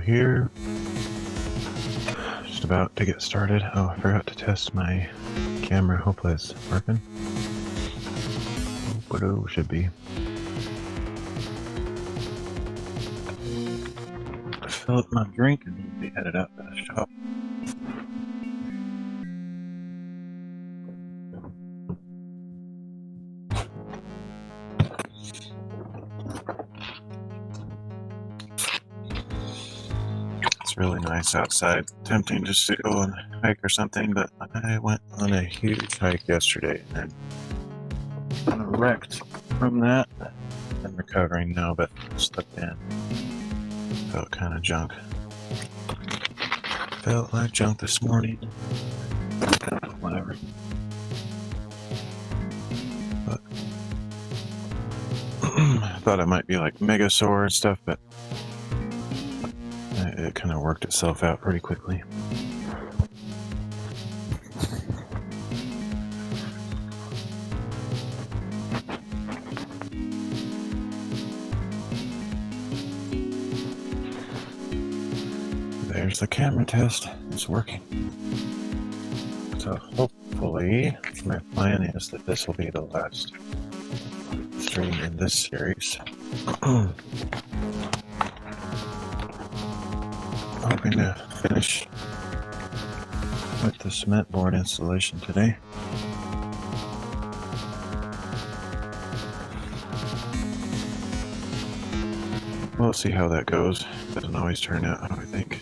here. Just about to get started. Oh, I forgot to test my camera. Hopefully it's working. But it should be. Fill up my drink and then be headed out to the shop. It's really nice outside. Tempting just to go on a hike or something, but I went on a huge hike yesterday and kind of wrecked from that. I'm recovering now, but slept in. Felt kind of junk. Felt like junk this morning. Whatever. But I thought it might be like mega sore and stuff, but it kind of worked itself out pretty quickly. There's the camera test. It's working. So hopefully, my plan is that this will be the last stream in this series. Hoping to finish with the cement board installation today. We'll see how that goes. Doesn't always turn out how I think.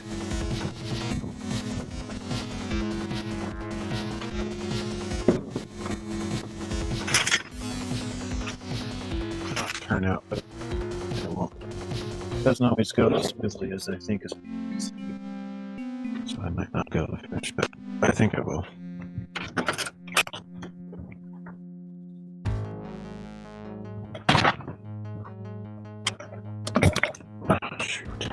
Turn out, but it won't. It doesn't always go as smoothly as I think is. So I might not be able to finish, but I think I will. Oh, shoot.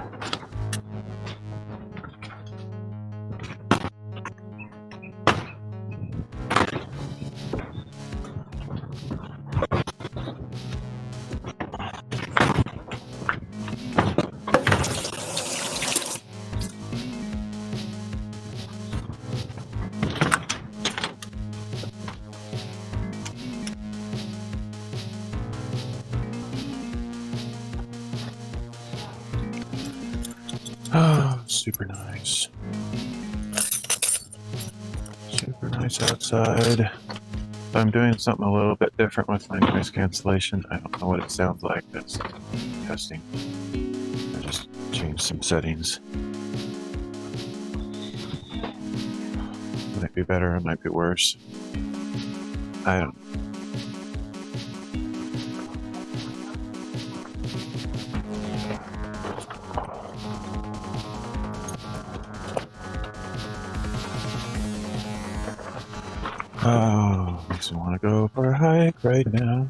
Oh, super nice. Super nice outside. I'm doing something a little bit different with my noise cancellation. I don't know what it sounds like. That's testing. I just changed some settings. Might be better, it might be worse. I don't know. Oh, makes me want to go for a hike right now.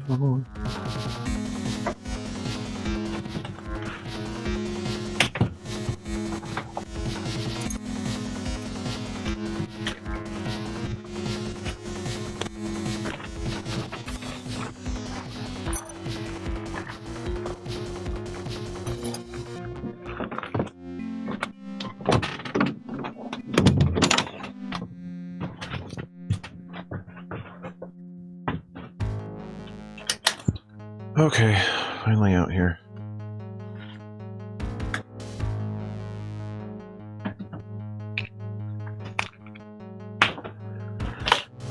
Okay, finally out here.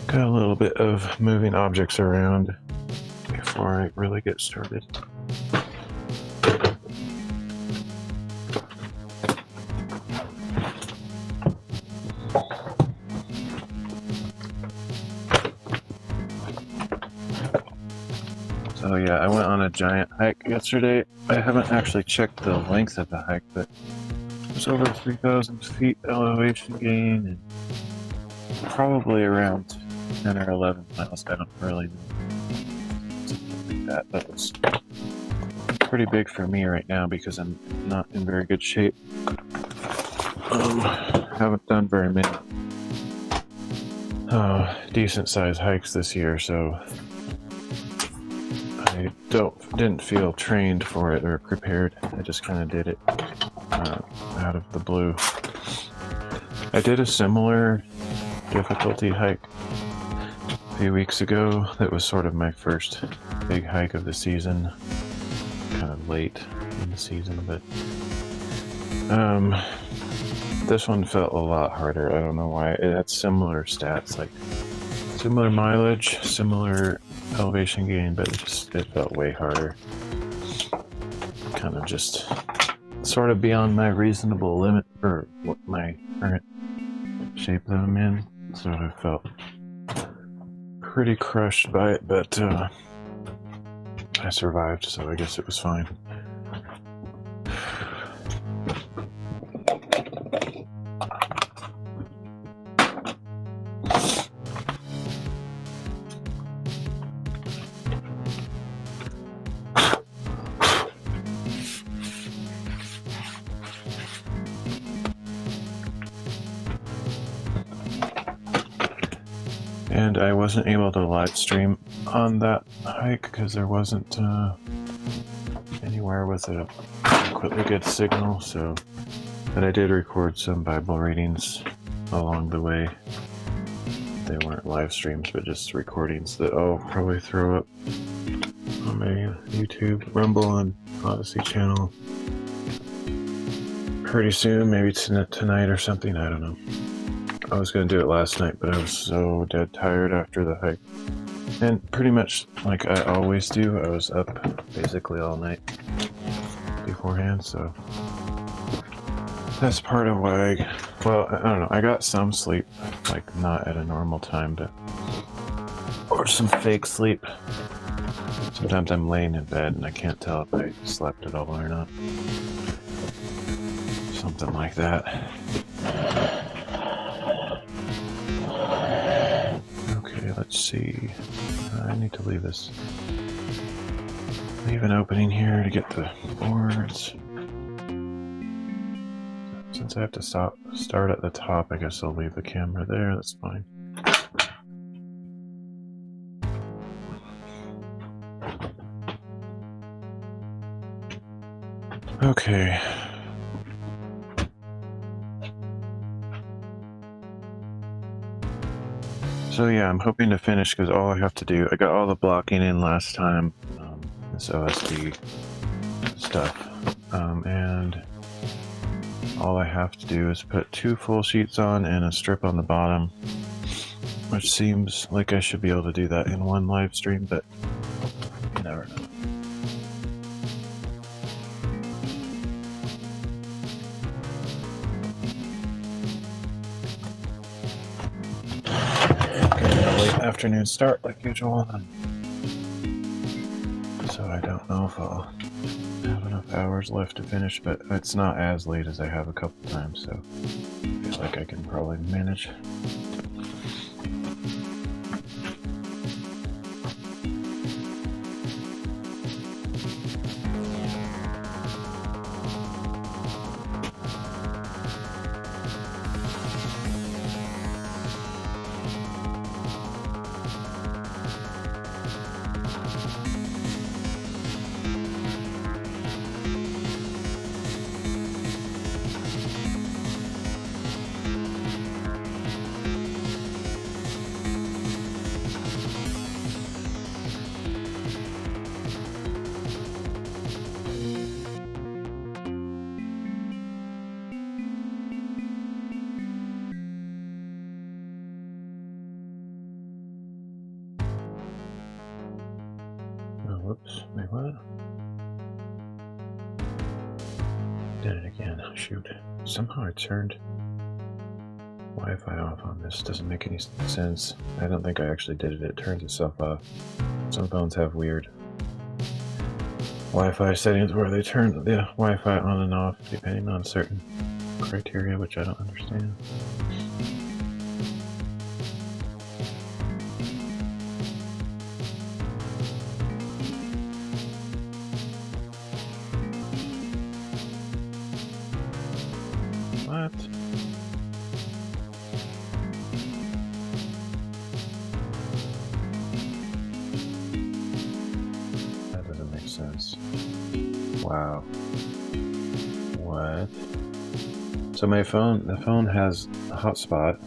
Got a little bit of moving objects around before I really get started. So yeah, I went on a giant hike yesterday. I haven't actually checked the length of the hike, but it was over 3,000 feet elevation gain and probably around 10 or 11 miles. I don't really know. Something like that. That was pretty big for me right now because I'm not in very good shape. Haven't done very many decent sized hikes this year, so I didn't feel trained for it or prepared. I just kind of did it. out of the blue. I did a similar difficulty hike a few weeks ago. That was sort of my first big hike of the season, kind of late in the season, but this one felt a lot harder. I don't know why. It had similar stats, like similar mileage, similar elevation gain, but it felt way harder. Kind of just sort of beyond my reasonable limit for what my current shape that I'm in. So I felt pretty crushed by it, but I survived, so I guess it was fine. And I wasn't able to live stream on that hike because there wasn't anywhere with a adequately good signal, so but I did record some Bible readings along the way. They weren't live streams, but just recordings that I'll probably throw up on my YouTube, Rumble, and Odyssey channel pretty soon, maybe tonight or something, I don't know. I was going to do it last night, but I was so dead tired after the hike. And pretty much like I always do, I was up basically all night beforehand, so that's part of why I don't know, I got some sleep, like not at a normal time, but or some fake sleep. Sometimes I'm laying in bed and I can't tell if I slept at all or not. Something like that. Let's see. I need to leave an opening here to get the boards. Since I have to start at the top, I guess I'll leave the camera there. That's fine. Okay. So yeah, I'm hoping to finish because all I have to do, I got all the blocking in last time, this OSD stuff, and all I have to do is put 2 full sheets on and a strip on the bottom, which seems like I should be able to do that in one live stream, but you never know. Afternoon start like usual, so I don't know if I'll have enough hours left to finish, but it's not as late as I have a couple times, so I feel like I can probably manage. Whoops, wait, what? Did it again, shoot. Somehow I turned Wi-Fi off on this, doesn't make any sense. I don't think I actually did it, it turns itself off. Some phones have weird Wi-Fi settings where they turn the Wi-Fi on and off depending on certain criteria, which I don't understand. What? That doesn't make sense. Wow. What? what? So the phone has a hotspot.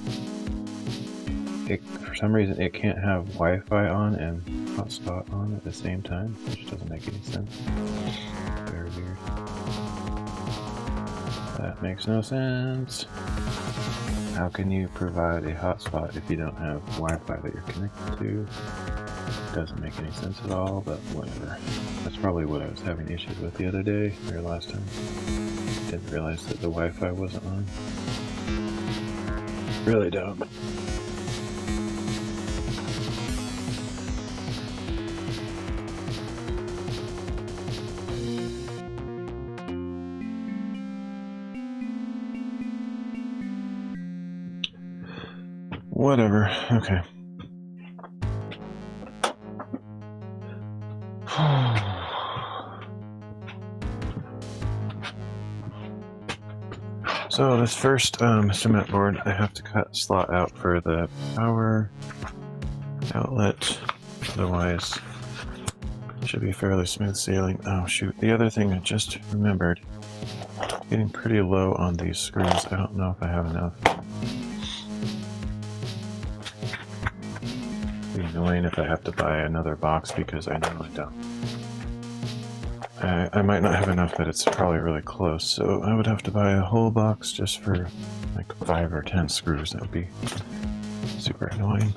For some reason, it can't have Wi-Fi on and hotspot on at the same time, which doesn't make any sense. Very weird. That makes no sense. How can you provide a hotspot if you don't have Wi-Fi that you're connected to? Doesn't make any sense at all, but whatever. That's probably what I was having issues with the other day, or last time. Didn't realize that the Wi-Fi wasn't on. Really dumb. Whatever, okay. So this first cement board, I have to cut a slot out for the power outlet, otherwise it should be fairly smooth sailing. Oh shoot, the other thing I just remembered, getting pretty low on these screws. I don't know if I have enough. It'd be annoying if I have to buy another box because I know I don't. I might not have enough, but it's probably really close, so I would have to buy a whole box just for like 5 or 10 screws. That would be super annoying.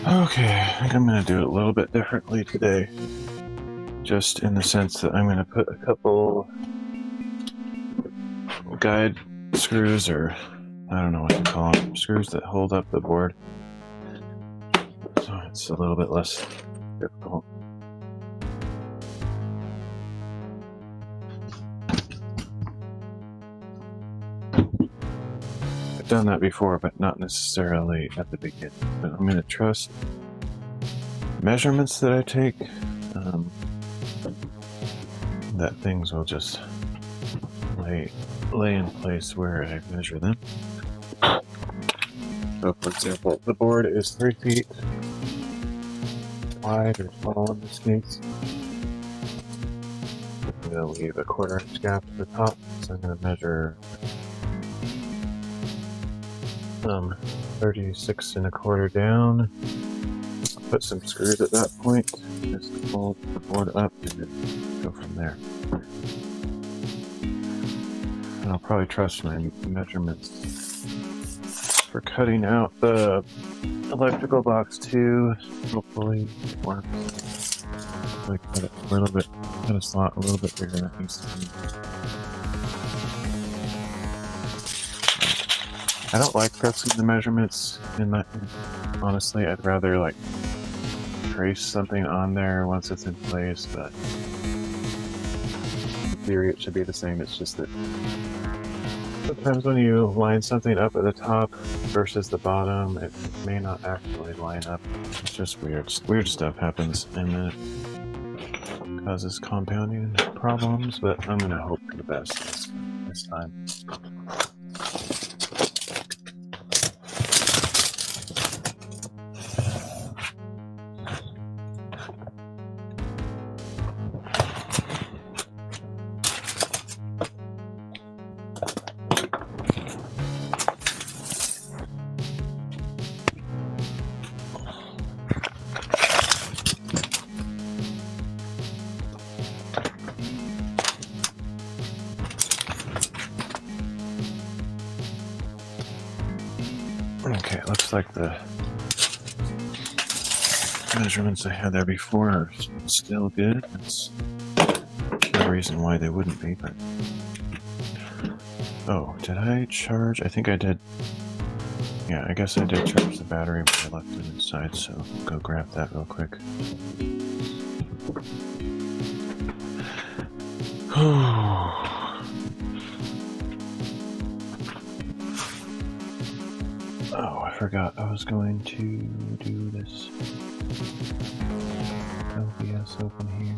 Okay, I think I'm going to do it a little bit differently today. Just in the sense that I'm going to put a couple guide screws, or I don't know what to call them, screws that hold up the board. So it's a little bit less difficult. I've done that before, but not necessarily at the beginning. But I'm going to trust measurements that I take, that things will just lay in place where I measure them. So for example, the board is 3 feet wide, or tall in this case. I'm going to leave a 1/4 inch gap at the top, so I'm going to measure 36 1/4 down. Put some screws at that point, just fold the board up and then go from there. And I'll probably trust my measurements for cutting out the electrical box too. Hopefully it works. I cut it a little bit, cut a slot a little bit bigger than it needs to be. I don't like pressing the measurements in that. Honestly, I'd rather like trace something on there once it's in place, but in theory it should be the same. It's just that sometimes when you line something up at the top versus the bottom, it may not actually line up. It's just weird. Weird stuff happens, and then it causes compounding problems, but I'm going to hope for the best this time. Okay, it looks like the measurements I had there before are still good. It's no reason why they wouldn't be, but... Oh, did I charge? I think I did. Yeah, I guess I did charge the battery, but I left it inside, so I'll go grab that real quick. Oh, I forgot I was going to do this. LBS open here.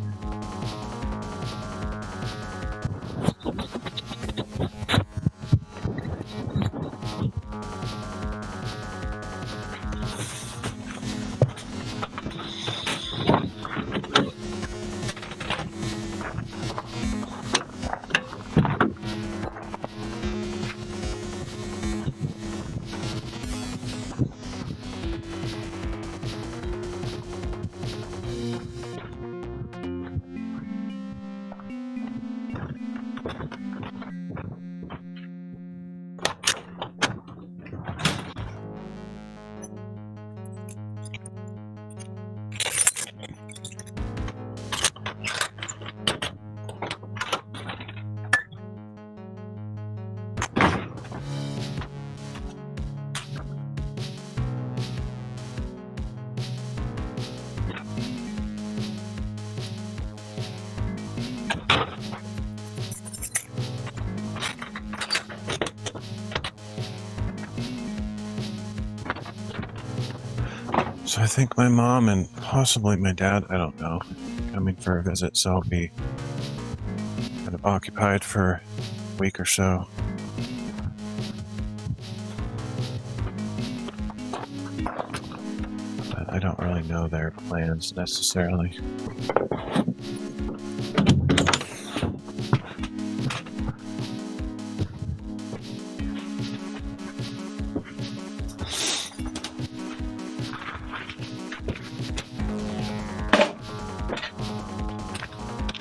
So I think my mom and possibly my dad, I don't know, coming for a visit, so I'll be kind of occupied for a week or so. But I don't really know their plans necessarily.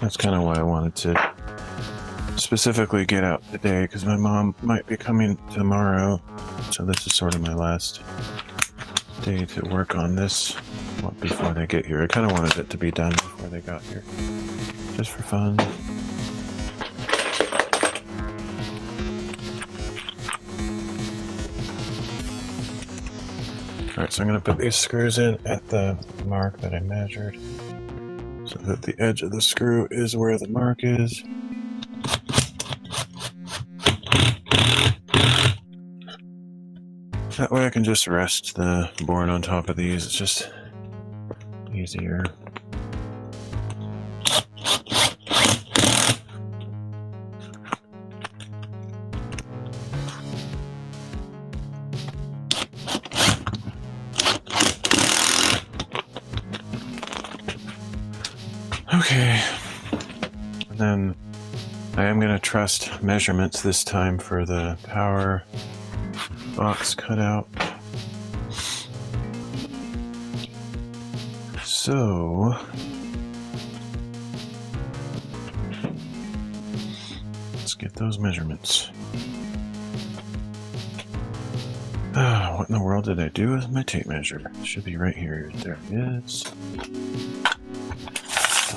That's kind of why I wanted to specifically get out today, because my mom might be coming tomorrow, so this is sort of my last day to work on this before they get here. I kind of wanted it to be done before they got here, just for fun. Alright, so I'm going to put these screws in at the mark that I measured, so that the edge of the screw is where the mark is. That way I can just rest the board on top of these, it's just easier. Okay, and then I am going to trust measurements this time for the power box cutout. So let's get those measurements. What in the world did I do with my tape measure? It should be right here. There it is.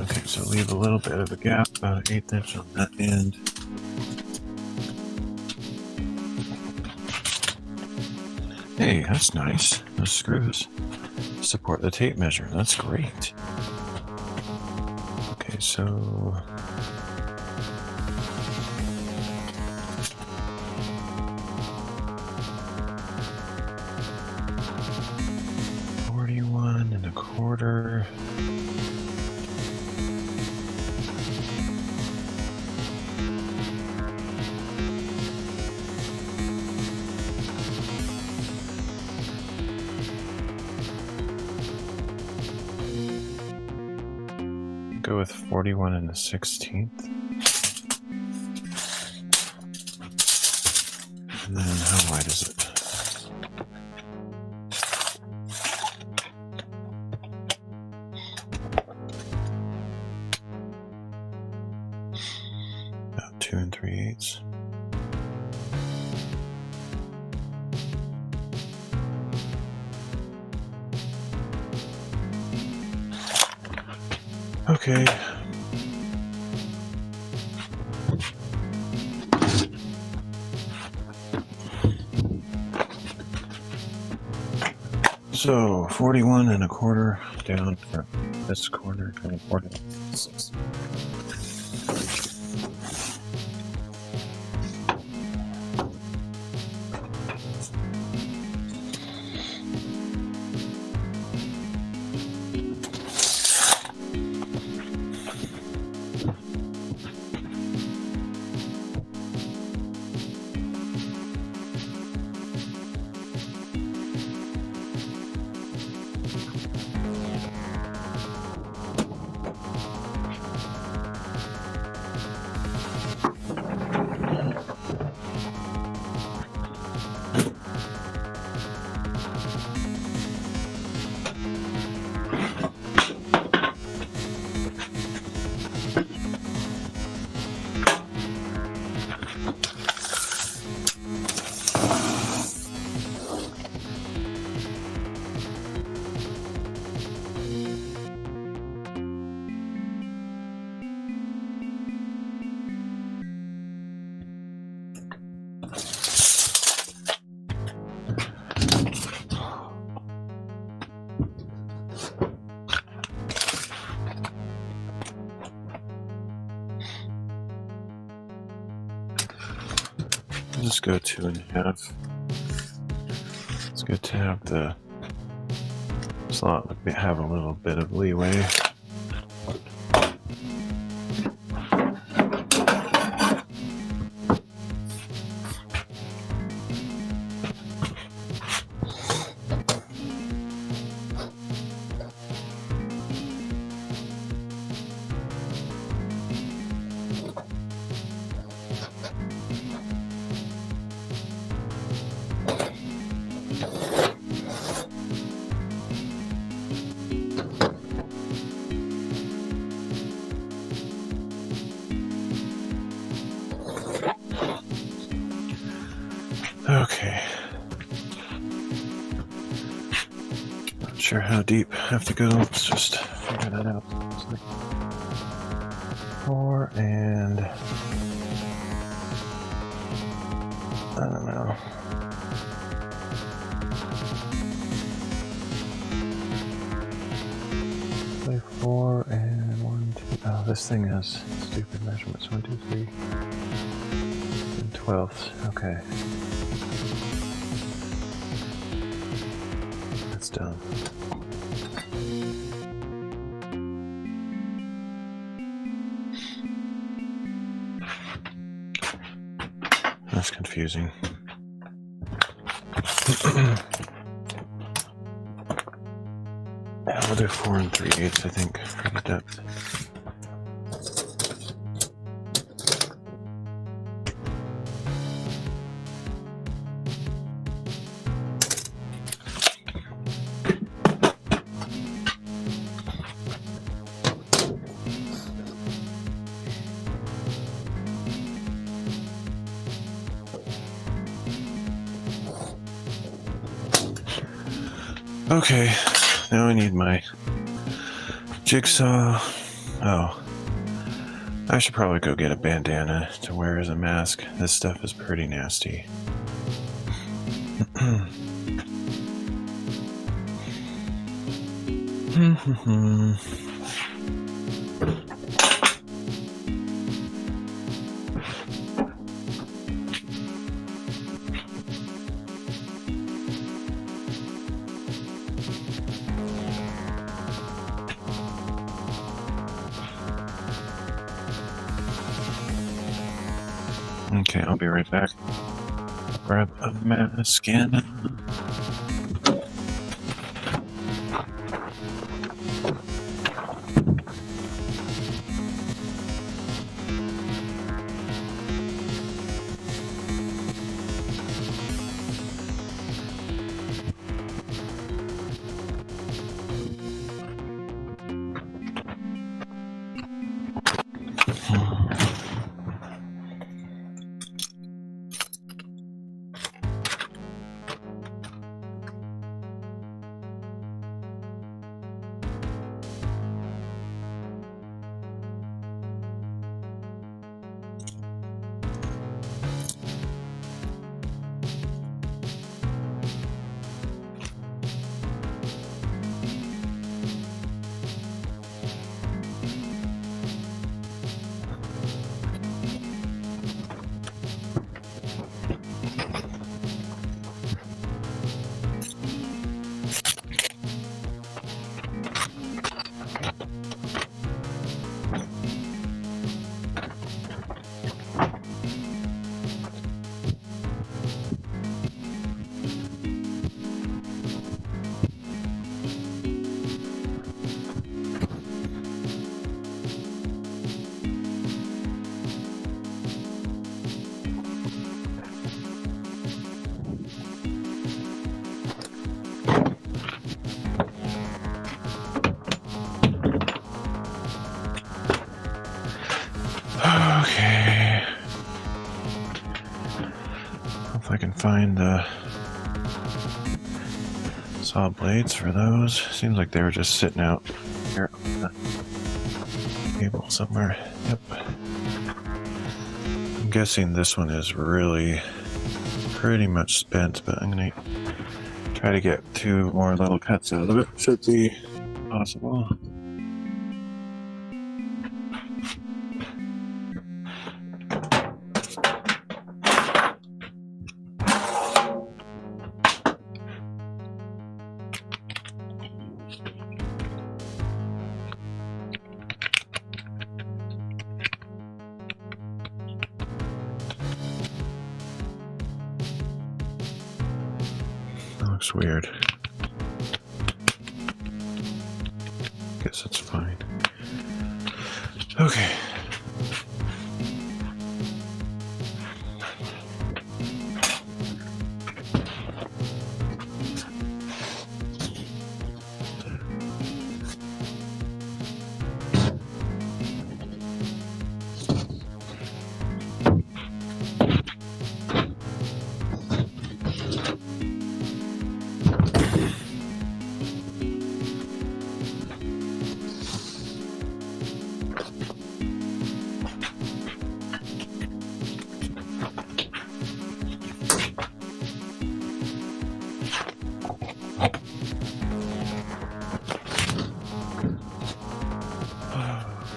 Okay, so leave a little bit of a gap, about 1/8 inch on that end. Hey, that's nice. Those screws support the tape measure. That's great. Okay, so... $41.25. Go with 41 1/16. And then how wide is it? About 2 3/8. Okay. So 41 and a quarter down from this corner, 24 to 6. Just go 2.5. It's good to have the slot have a little bit of leeway. Okay. Not sure how deep I have to go. Let's just figure that out. It's like 4 and I don't know. Play 4 and 1, 2. Oh, this thing has stupid measurements. 1, 2, 3. And 12ths. Okay. That's done. That's confusing. Yeah, we'll do 4 and 3/8, I think, for the depth. Okay, now I need my jigsaw. Oh, I should probably go get a bandana to wear as a mask. This stuff is pretty nasty. Okay, I'll be right back. Grab a mask and find the saw blades for those. Seems like they were just sitting out here on the table somewhere. Yep. I'm guessing this one is really pretty much spent, but I'm gonna try to get 2 more little cuts out of it. Should be possible. Looks weird. Guess it's fine. Okay.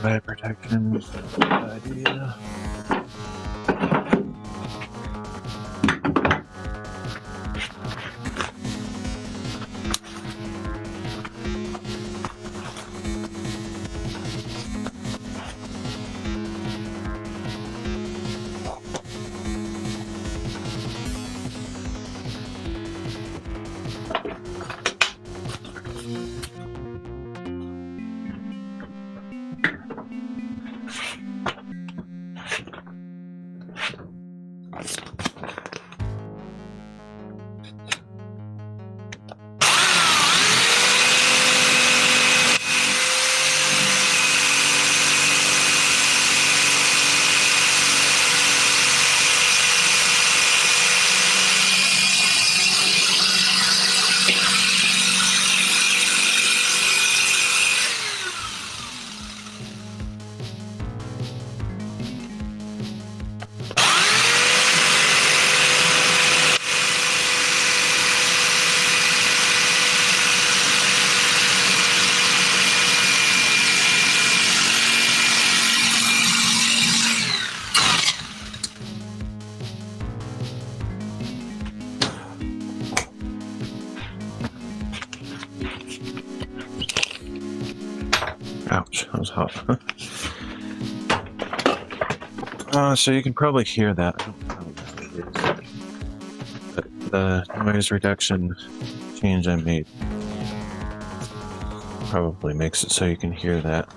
Fire protection is a good idea. Ouch, that was hot. So you can probably hear that. I don't know what it is. But the noise reduction change I made probably makes it so you can hear that.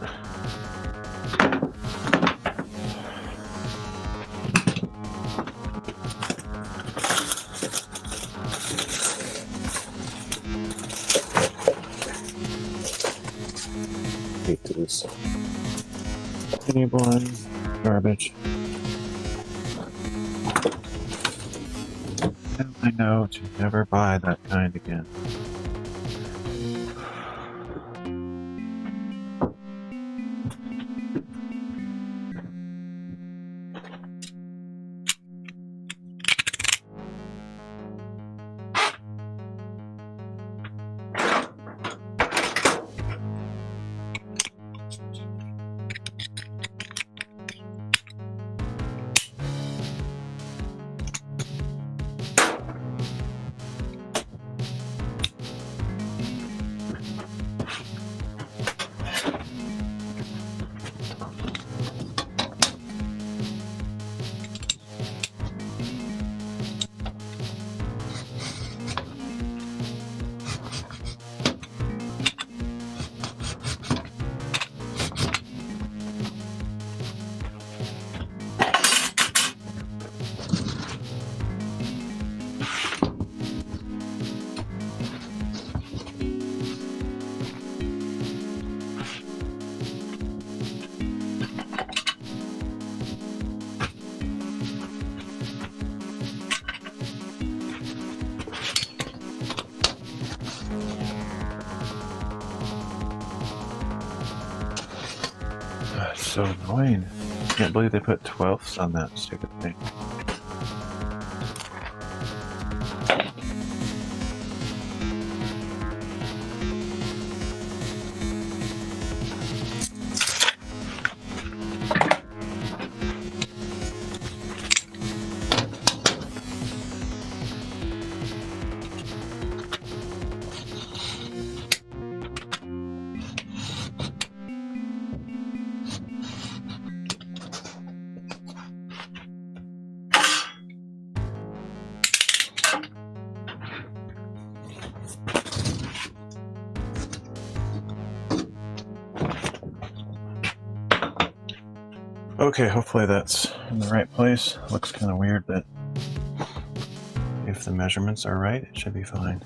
Hate this. Enable garbage. And I know to never buy that kind again. so annoying. Can't believe they put 12ths on that stupid thing. Okay, hopefully that's in the right place. Looks kind of weird, but if the measurements are right, it should be fine.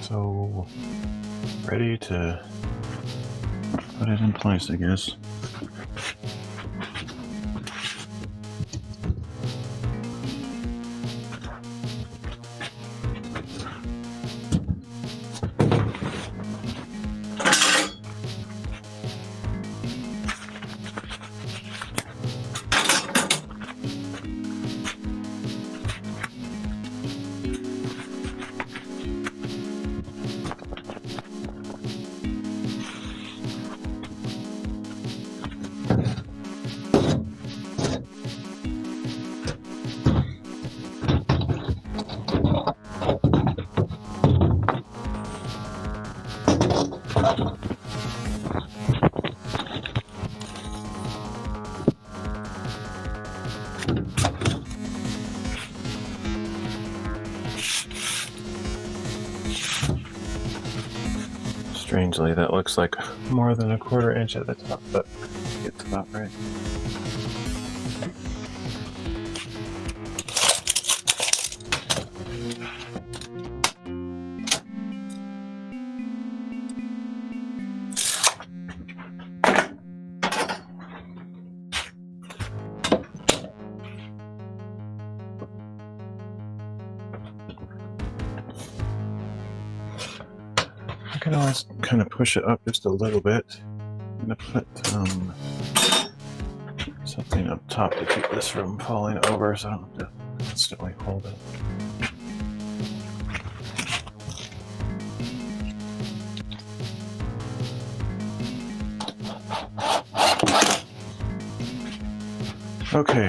So ready to put it in place, I guess. Strangely, that looks like more than a 1/4 inch at the top, but it's about right. I can always kind of push it up just a little bit. I'm going to put something up top to keep this from falling over so I don't have to constantly hold it. Okay,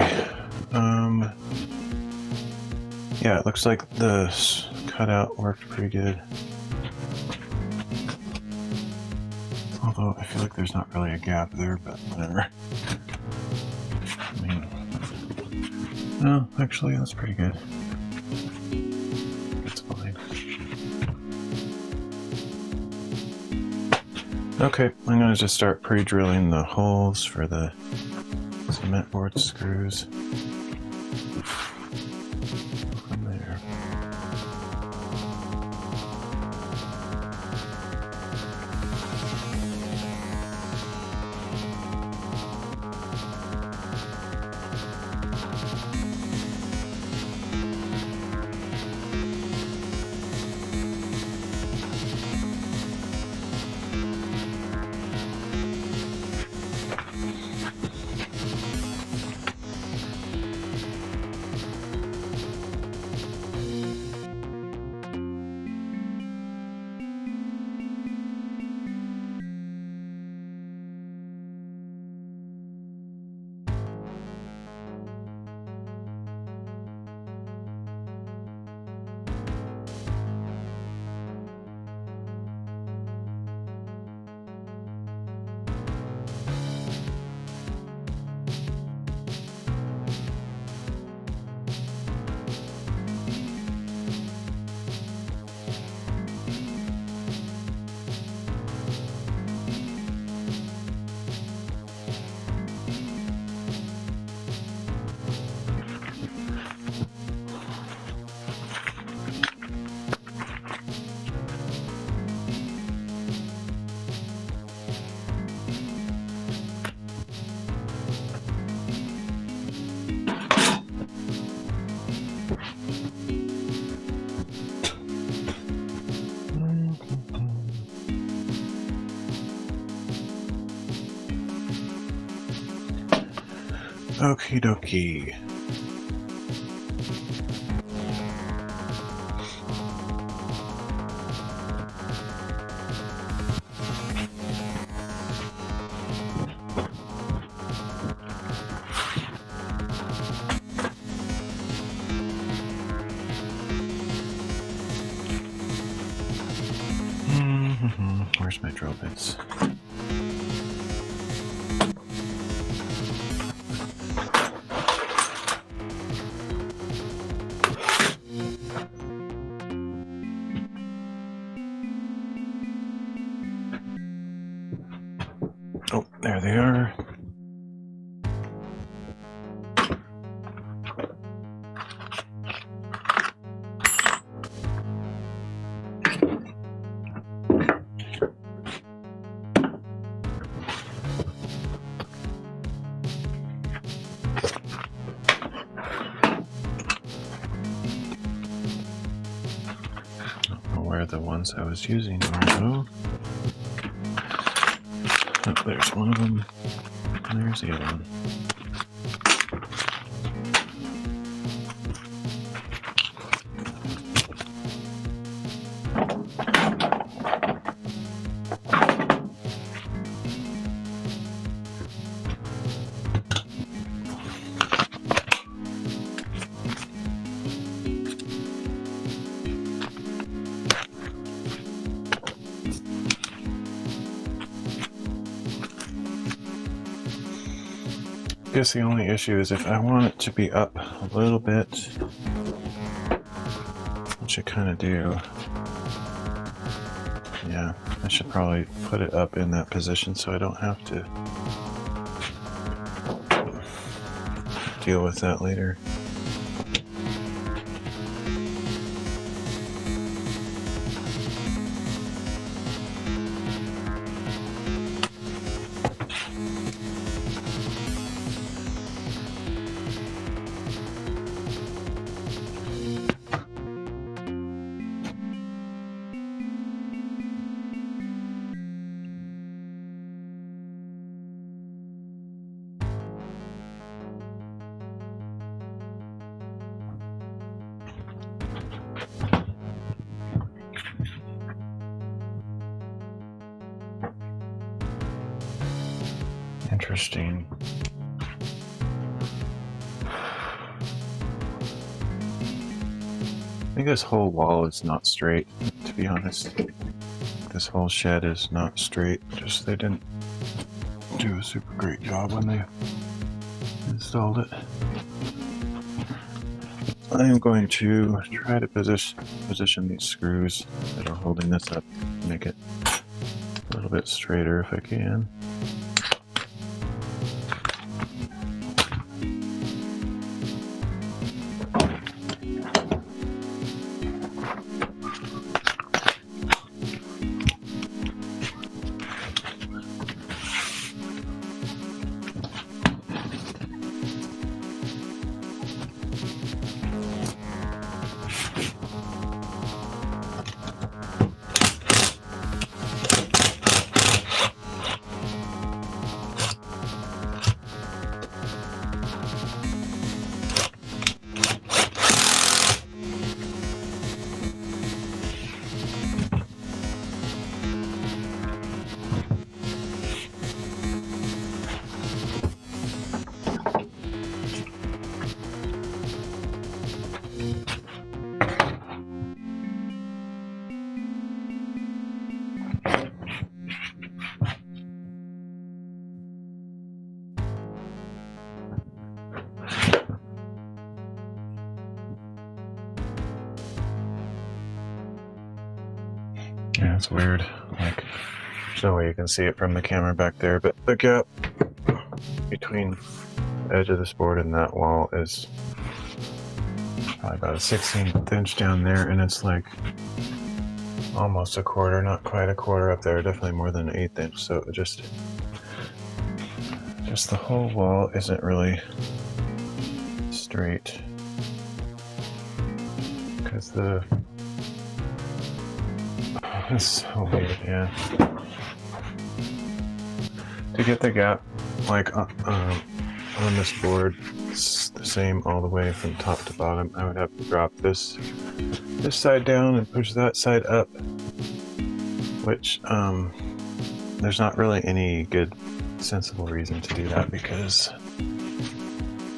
yeah, it looks like the cutout worked pretty good. Although I feel like there's not really a gap there, but whatever. I mean, no, actually that's pretty good. It's fine. Okay, I'm gonna just start pre-drilling the holes for the cement board screws. From there. Okie dokie. Where's my drill bits? Oh, there they are. Where the ones I was using are though. Oh, there's one of them. And there's the other one. I guess the only issue is if I want it to be up a little bit, which I kind of do. Yeah, I should probably put it up in that position so I don't have to deal with that later. Interesting. I think this whole wall is not straight, to be honest. This whole shed is not straight, just they didn't do a super great job when they installed it. I am going to try to position these screws that are holding this up, make it a little bit straighter if I can. Yeah, it's weird. Like, there's no way you can see it from the camera back there, but the gap between the edge of this board and that wall is probably about a 16th inch down there, and it's like almost a quarter, not quite a quarter up there, definitely more than an 1/8 inch. So just the whole wall isn't really straight because the it's so weird, yeah. To get the gap like on this board, it's the same all the way from top to bottom. I would have to drop this side down and push that side up, which there's not really any good sensible reason to do that, because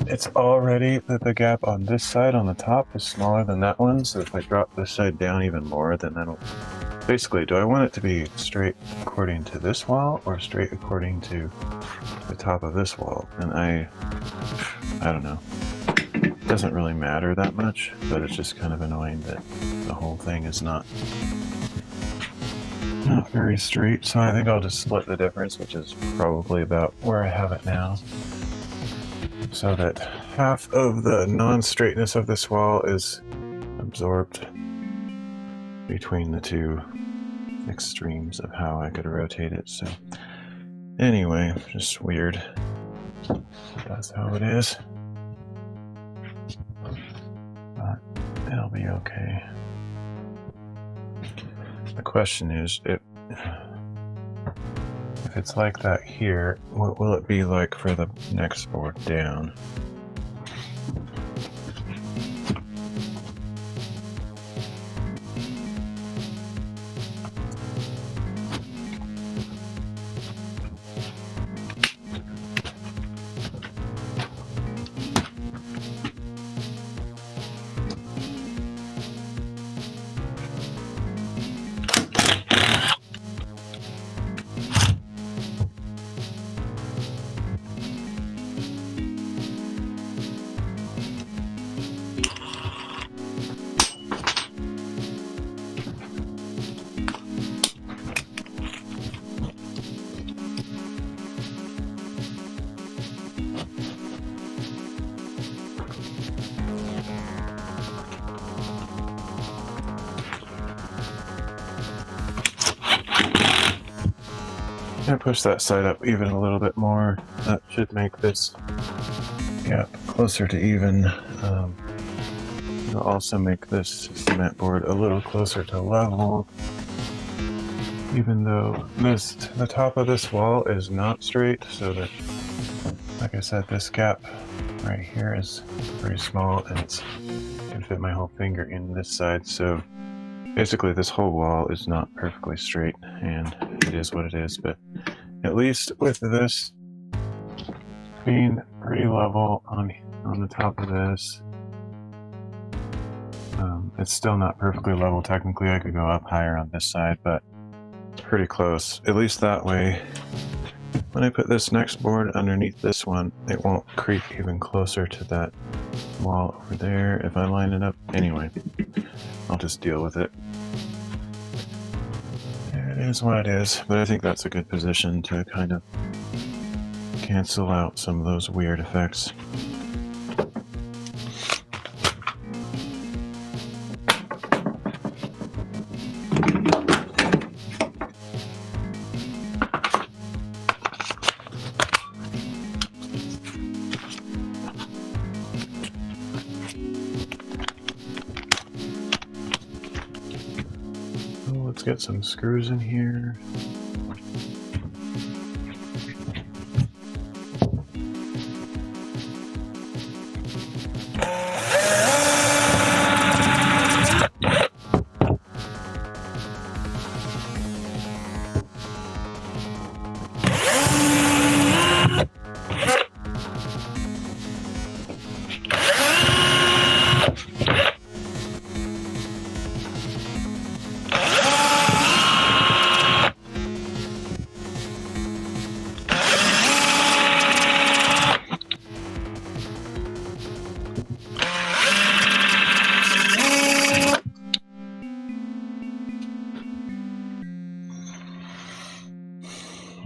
it's already that the gap on this side on the top is smaller than that one. So if I drop this side down even more, then that'll basically, do I want it to be straight according to this wall or straight according to the top of this wall? And I don't know. It doesn't really matter that much, but it's just kind of annoying that the whole thing is not very straight. So I think I'll just split the difference, which is probably about where I have it now, so that half of the non-straightness of this wall is absorbed between the two extremes of how I could rotate it. So anyway, just weird. That's how it is. But it'll be okay. The question is, if it's like that here, what will it be like for the next board down? I push that side up even a little bit more. That should make this gap closer to even. It'll also make this cement board a little closer to level, even though the top of this wall is not straight, so that, like I said, this gap right here is pretty small, and it can fit my whole finger in this side. So basically this whole wall is not perfectly straight, and it is what it is. But at least with this being pretty level on the top of this, it's still not perfectly level. Technically I could go up higher on this side, but it's pretty close. At least that way, when I put this next board underneath this one, it won't creep even closer to that wall over there if I line it up. Anyway, I'll just deal with it. It is what it is, but I think that's a good position to kind of cancel out some of those weird effects. Let's get some screws in here.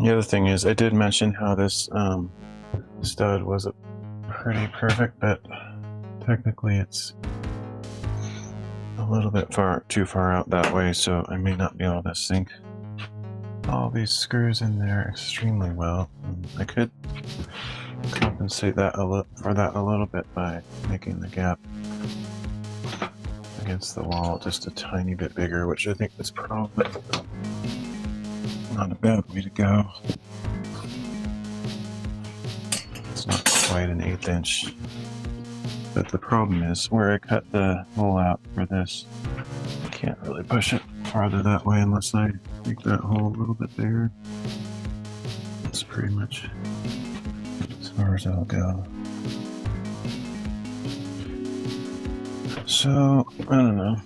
The other thing is, I did mention how this stud was a pretty perfect, but technically it's a little bit too far out that way, so I may not be able to sink all these screws in there extremely well. I could compensate that for that a little bit by making the gap against the wall just a tiny bit bigger, which I think is probably not a bad way to go. It's not quite an 1/8 inch. But the problem is where I cut the hole out for this, I can't really push it farther that way unless I make that hole a little bit bigger. That's pretty much as far as I'll go. So, I don't know.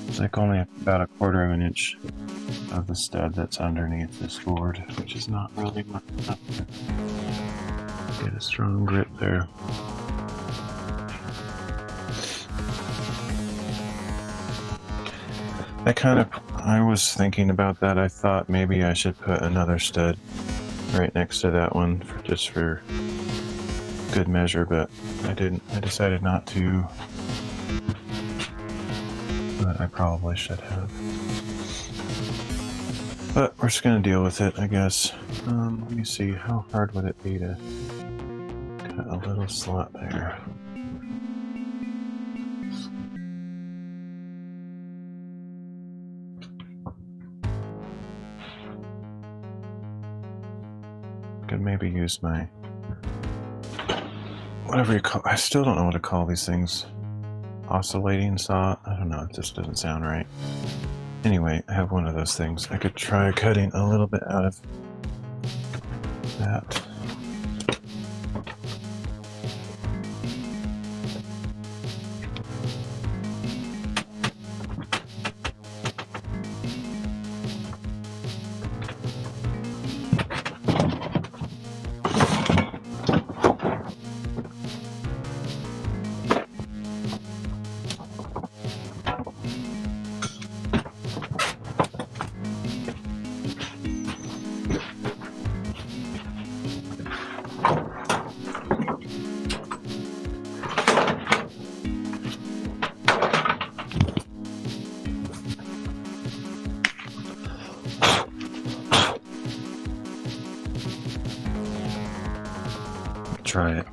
It's like only about 1/4 inch of the stud that's underneath this board, which is not really much enough to get a strong grip there. I was thinking about that. I thought maybe I should put another stud right next to that one just for good measure, but I didn't. I decided not to, but I probably should have. But we're just gonna deal with it, I guess. Let me see, how hard would it be to cut a little slot there? Could maybe use my, whatever you call, I still don't know what to call these things. Oscillating saw? I don't know, it just doesn't sound right. Anyway, I have one of those things. I could try cutting a little bit out of that. Try it.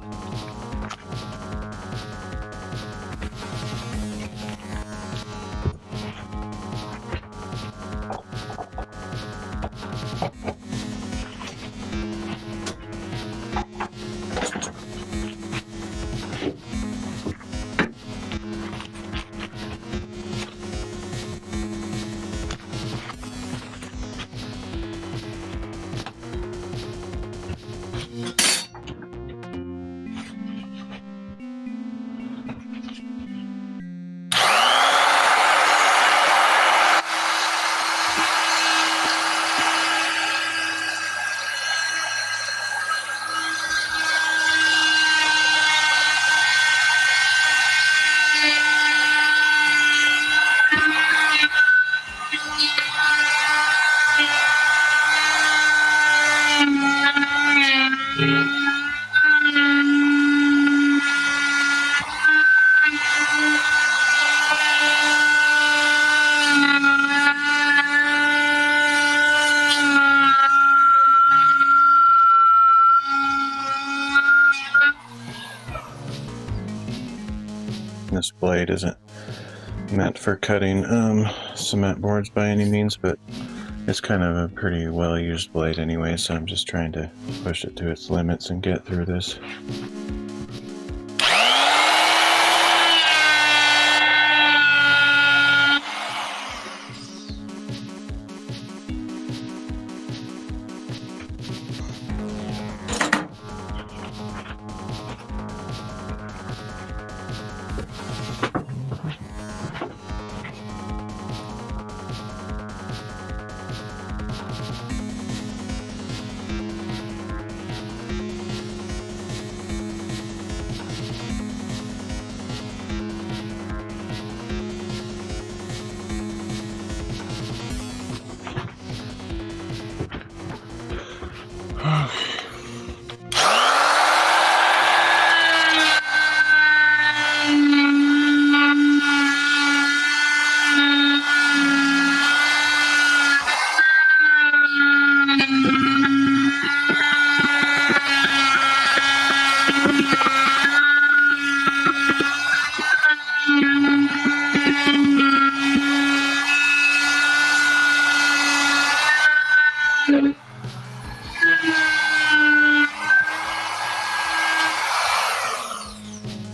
This blade isn't meant for cutting cement boards by any means, but it's kind of a pretty well used blade anyway, so I'm just trying to push it to its limits and get through this.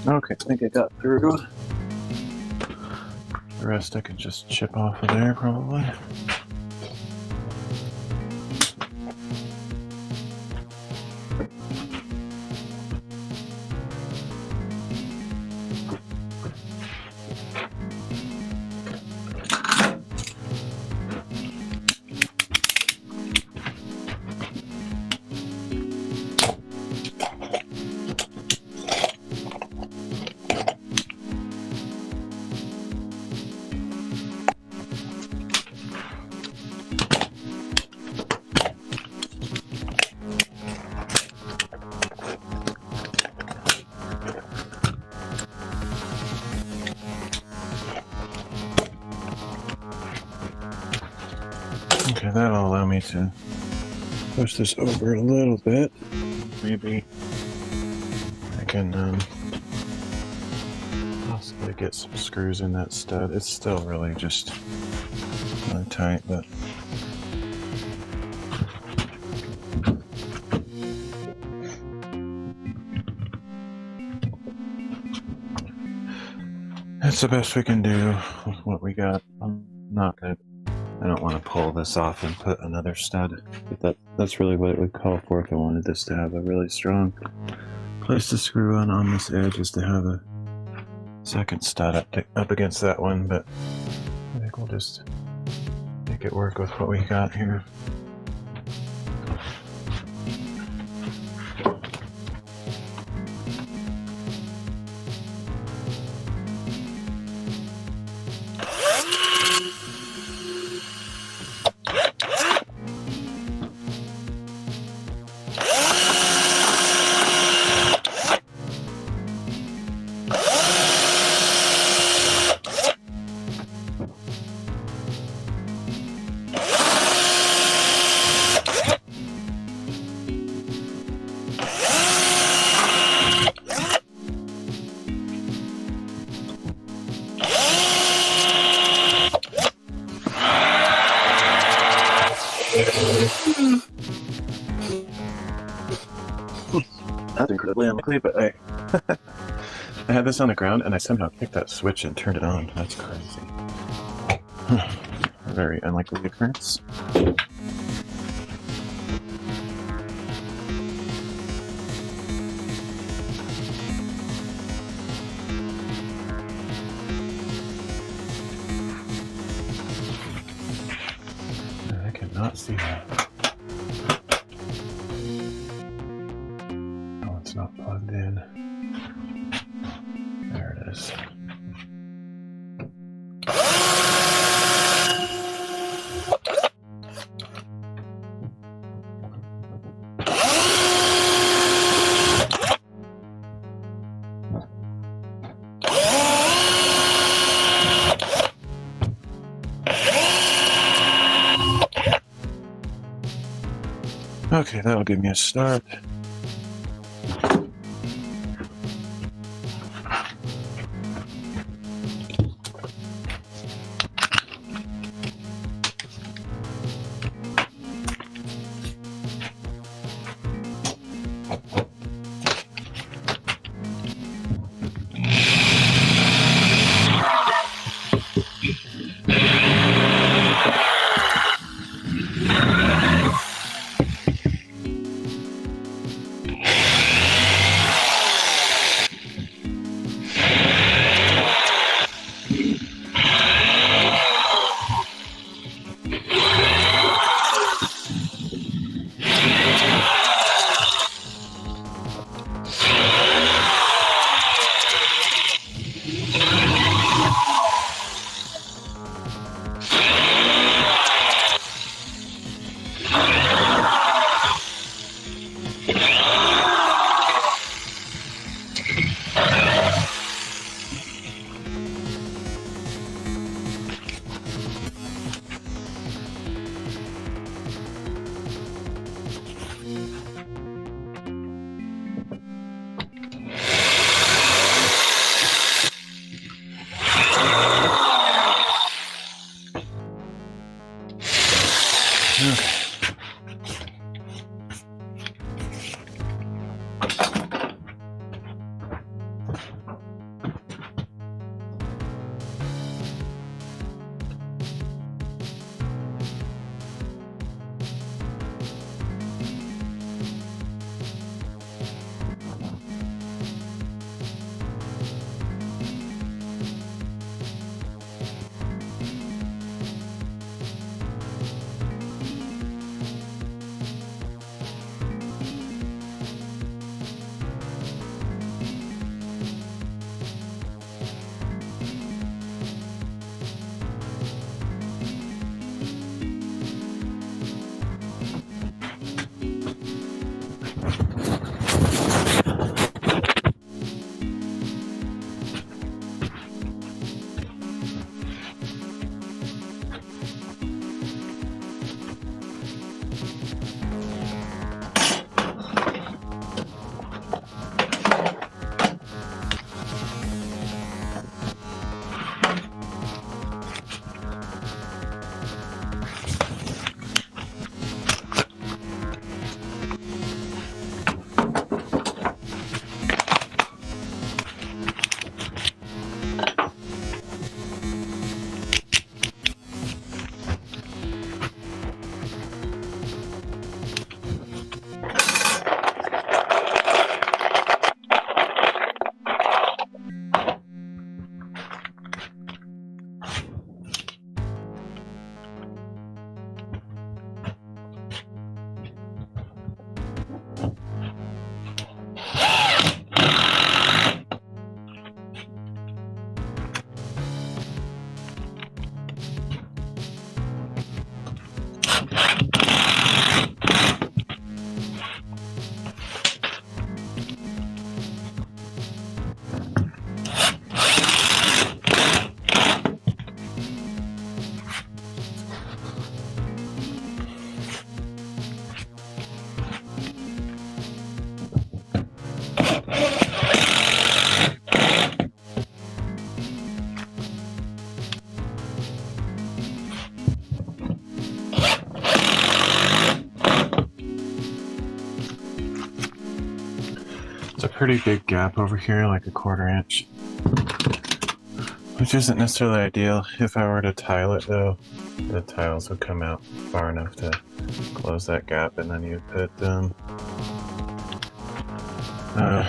Okay, I think I got through. The rest I can just chip off of there probably. Okay, that'll allow me to push this over a little bit. Maybe I can possibly get some screws in that stud. It's still really just really tight, but that's the best we can do with what we got. I don't want to pull this off and put another stud, but that's really what it would call for if I wanted this to have a really strong place to screw on this edge, is to have a second stud up against that one, but I think we'll just make it work with what we got here. That's incredibly unlikely, but I had this on the ground and I somehow kicked that switch and turned it on. That's crazy. Very unlikely occurrence. I cannot see that. Not plugged in. There it is. Okay, that'll give me a start. pretty big gap over here, like a 1/4 inch, which isn't necessarily ideal. If I were to tile it though, the tiles would come out far enough to close that gap, and then you put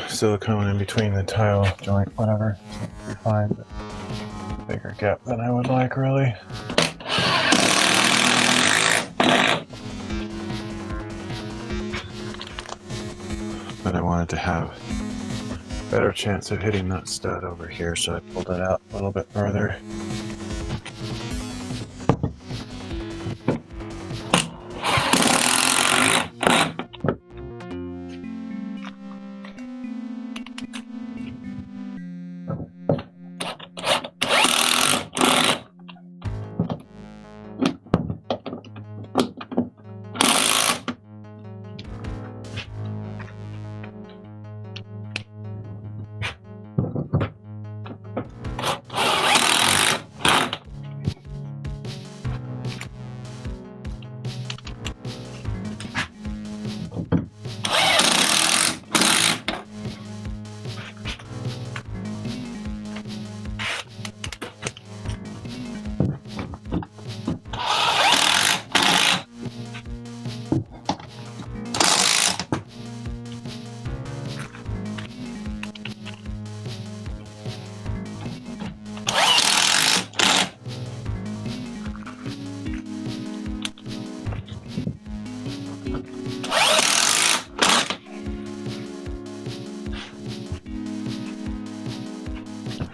silicone in between the tile joint, whatever. So it'd be fine, but bigger gap than I would like, really. But I wanted to have a better chance of hitting that stud over here, so I pulled it out a little bit further.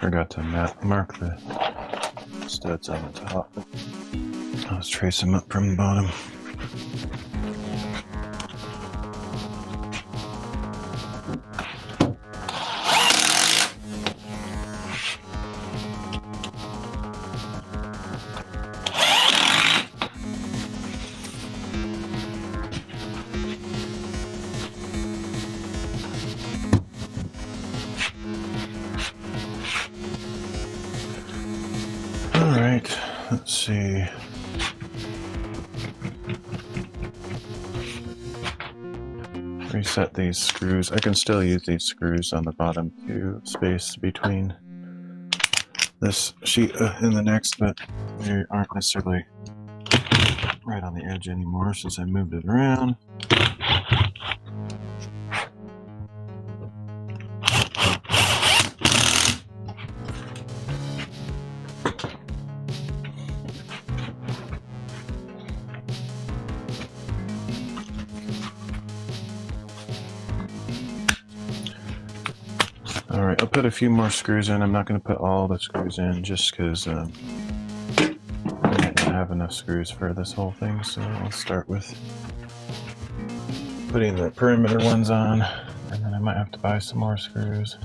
Forgot to mark the studs on the top. Let's trace them up from the bottom. Alright, let's see. Reset these screws. I can still use these screws on the bottom to space between this sheet and the next, but they aren't necessarily right on the edge anymore since I moved it around. Alright, I'll put a few more screws in. I'm not going to put all the screws in just because I didn't have enough screws for this whole thing. So I'll start with putting the perimeter ones on, and then I might have to buy some more screws.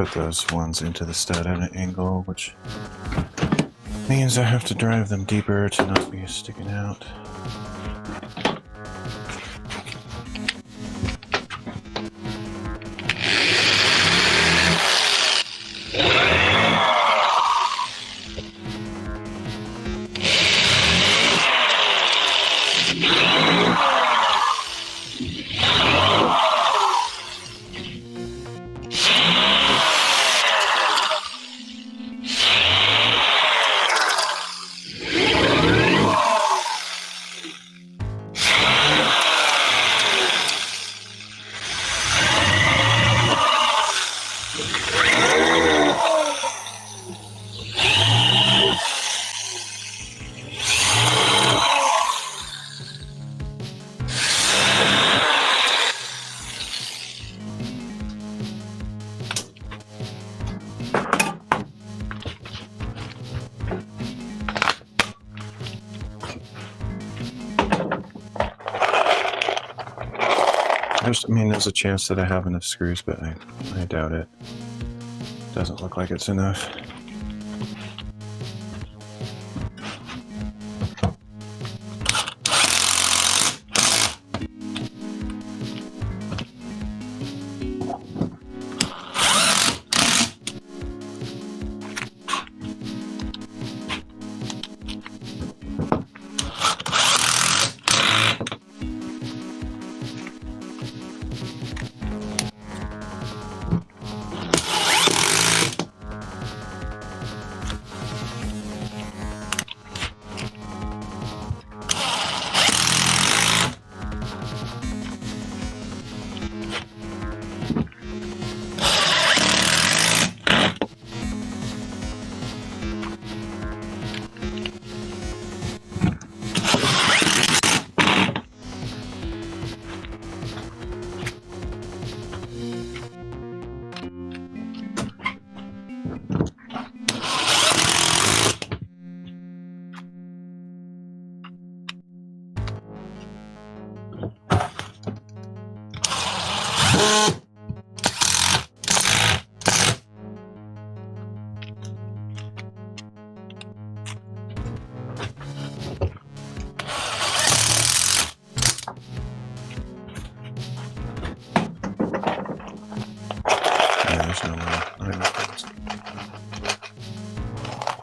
put those ones into the stud at an angle, which means I have to drive them deeper to not be sticking out. I mean, there's a chance that I have enough screws, but I doubt it. Doesn't look like it's enough.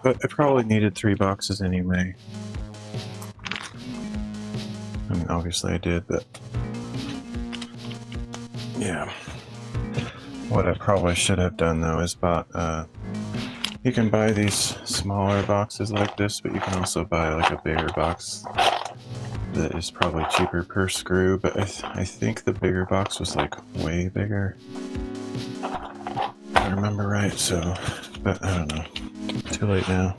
But I probably needed 3 boxes anyway. I mean, obviously I did, but yeah. What I probably should have done though is bought, you can buy these smaller boxes like this, but you can also buy like a bigger box that is probably cheaper per screw, but I think the bigger box was like way bigger. If I remember right, so, but I don't know. Too late now.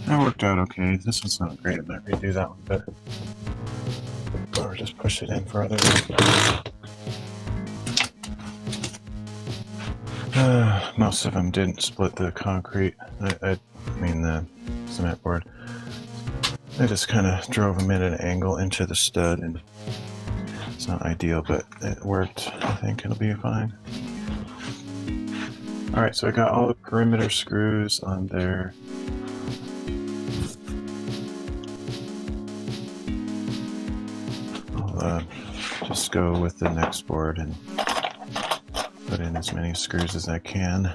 That worked out okay. This one's not great. I might redo that one, but or just push it in further. Most of them didn't split the concrete. I mean the cement board. I just kind of drove them in at an angle into the stud, and it's not ideal, but it worked. I think it'll be fine. All right, so I got all the perimeter screws on there. just go with the next board and put in as many screws as I can.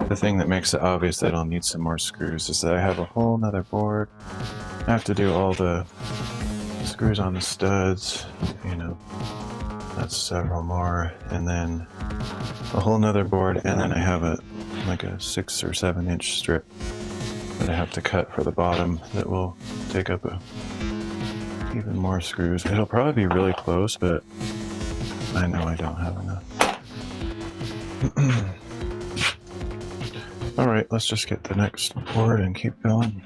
The thing that makes it obvious that I'll need some more screws is that I have a whole nother board. I have to do all the screws on the studs, you know, that's several more, and then a whole nother board, and then I have like a 6 or 7 inch strip that I have to cut for the bottom that will take up even more screws. It'll probably be really close, but I know I don't have enough. All right, let's just get the next board and keep going.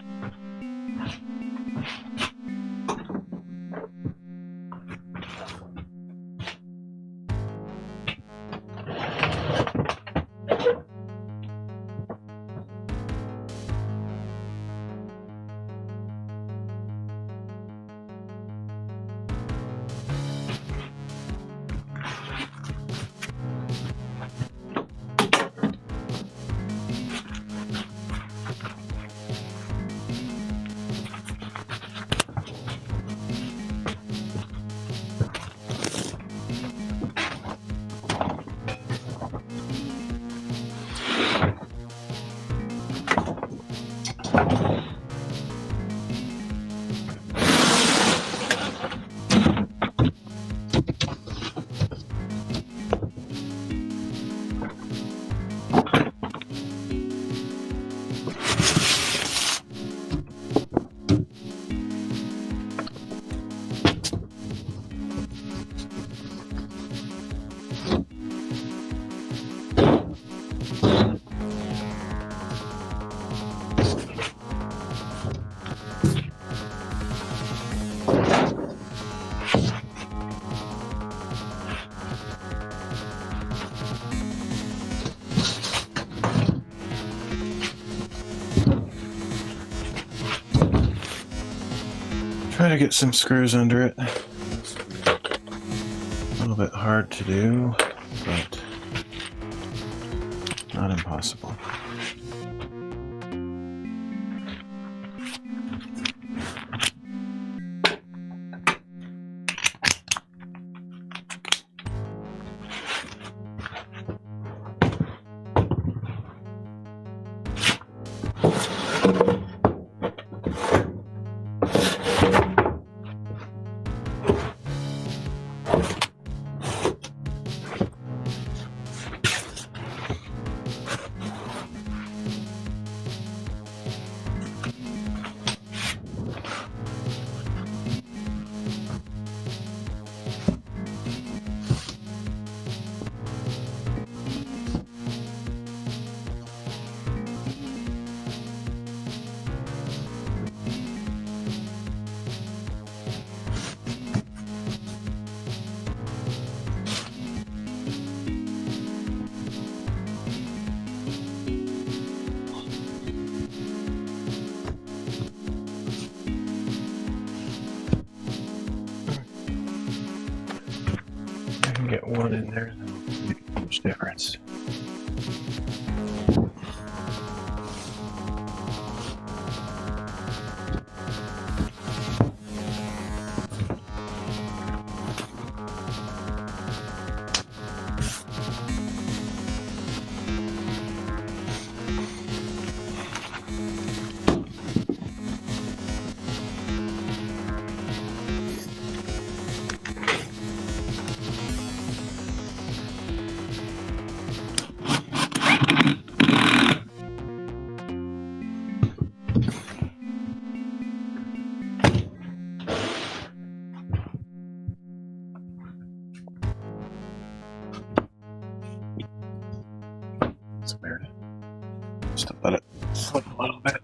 Try to get some screws under it. A little bit hard to do, but not impossible. Get one in there, that'll make a huge difference. It's weird. Just let it slip a little bit.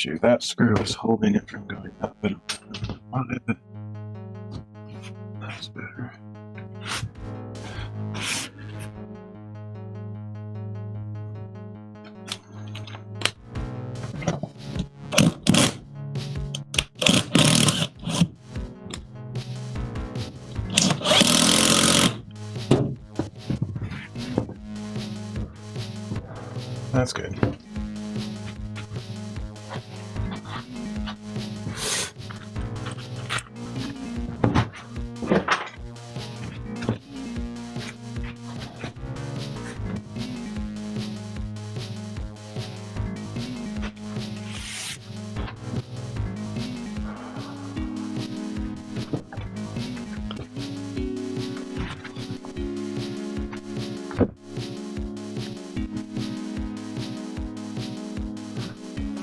issue. That screw is holding it from going up. I don't know why, but that's better. That's good.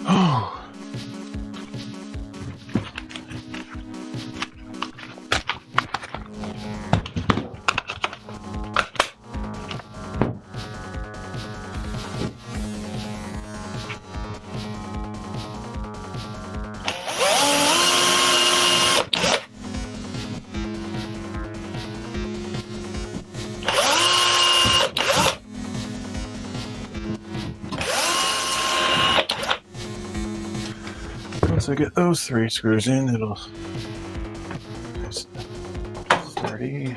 Oh. Once I get those 3 screws in, it'll it's sturdy.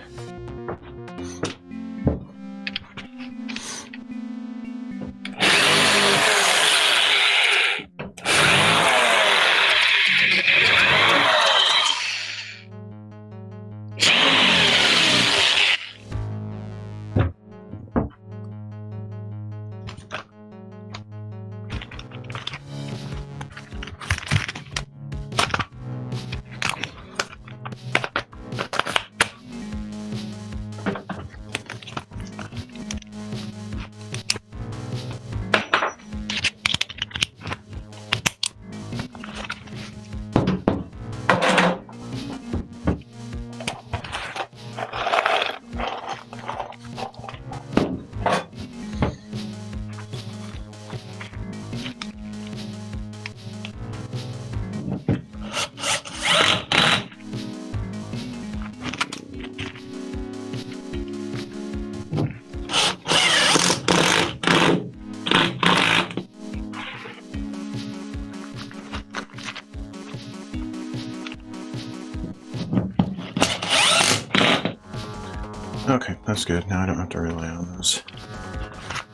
Okay, that's good. Now I don't have to rely on those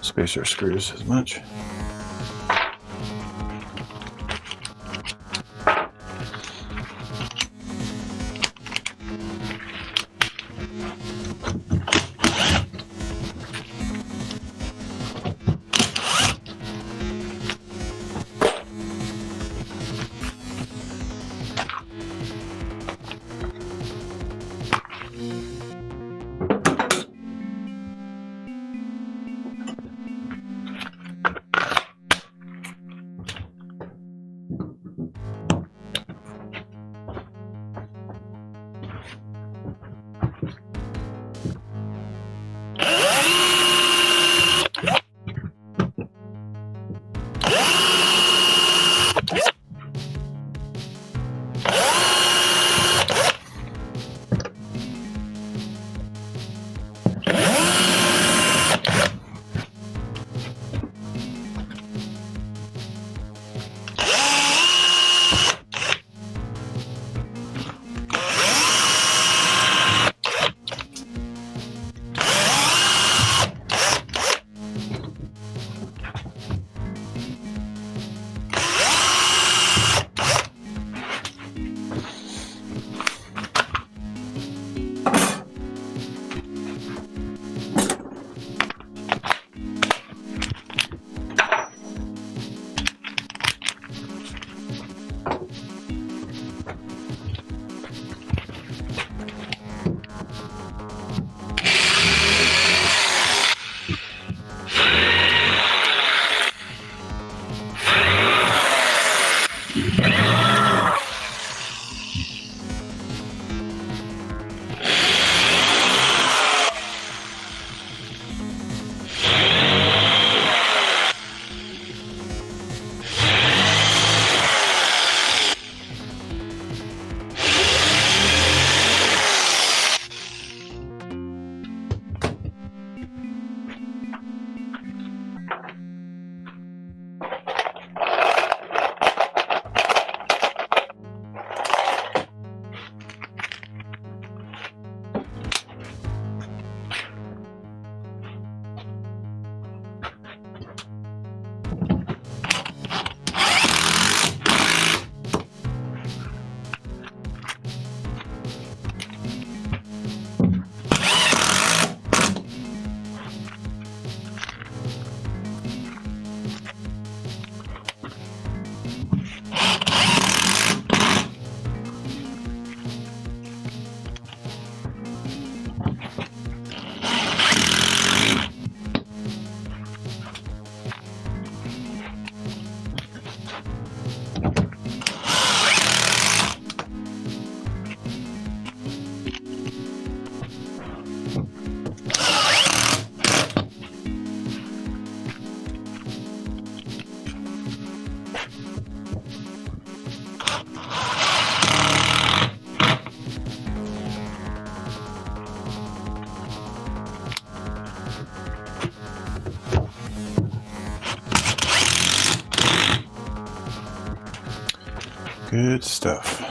spacer screws as much. Good stuff.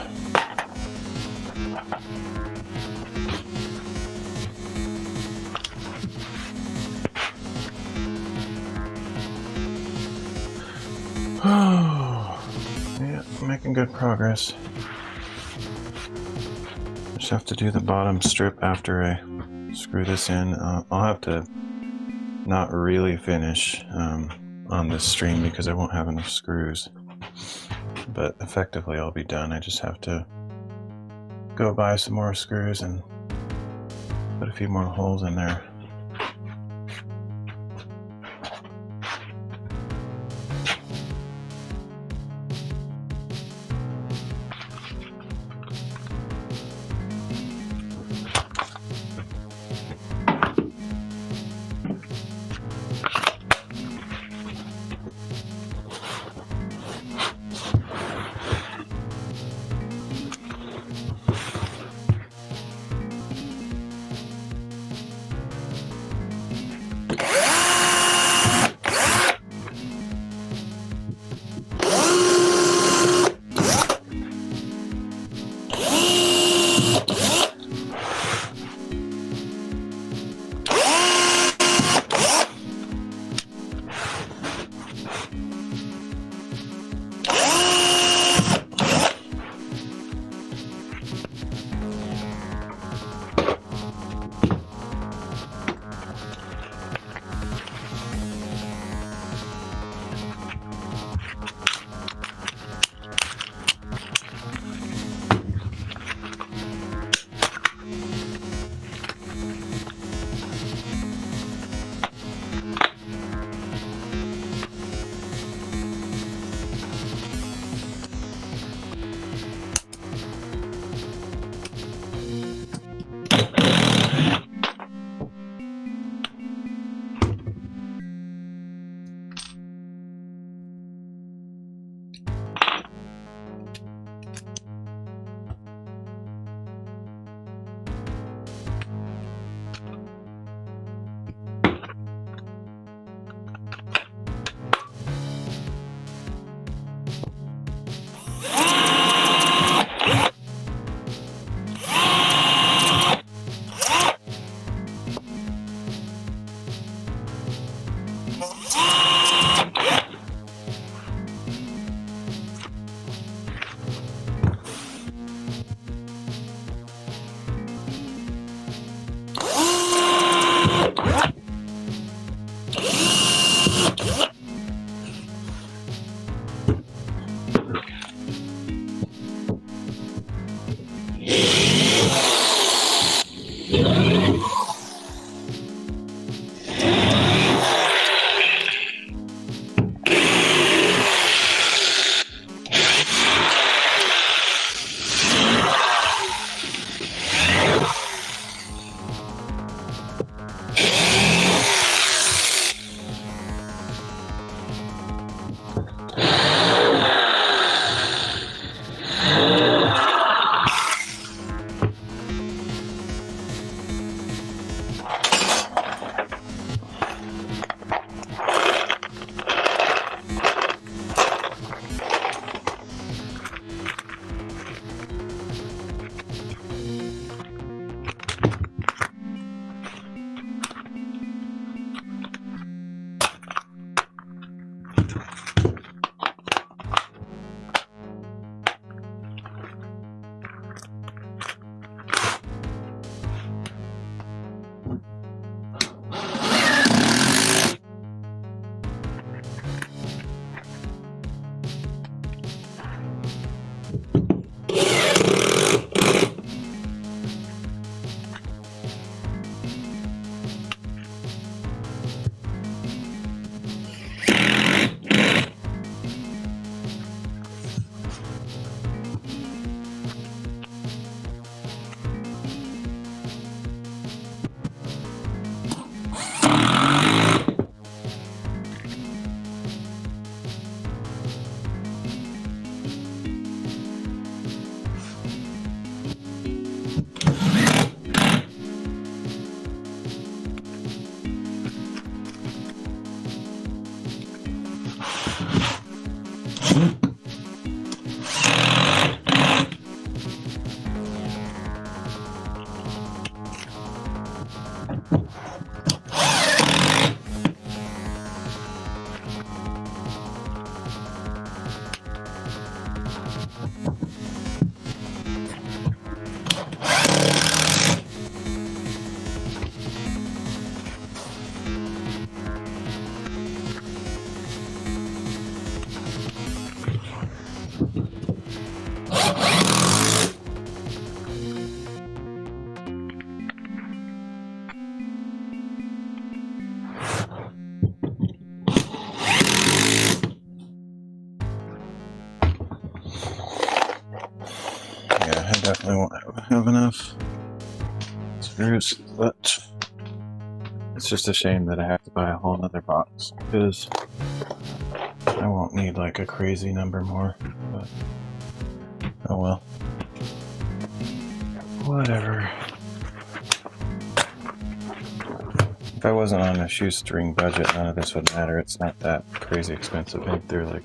Oh, yeah, making good progress. Just have to do the bottom strip after I screw this in. I'll have to not really finish on this stream because I won't have enough screws. But effectively I'll be done. I just have to go buy some more screws and put a few more holes in there. I definitely won't have enough screws, but it's just a shame that I have to buy a whole nother box because I won't need like a crazy number more, but oh well. Whatever. If I wasn't on a shoestring budget, none of this would matter. It's not that crazy expensive. I think they're like,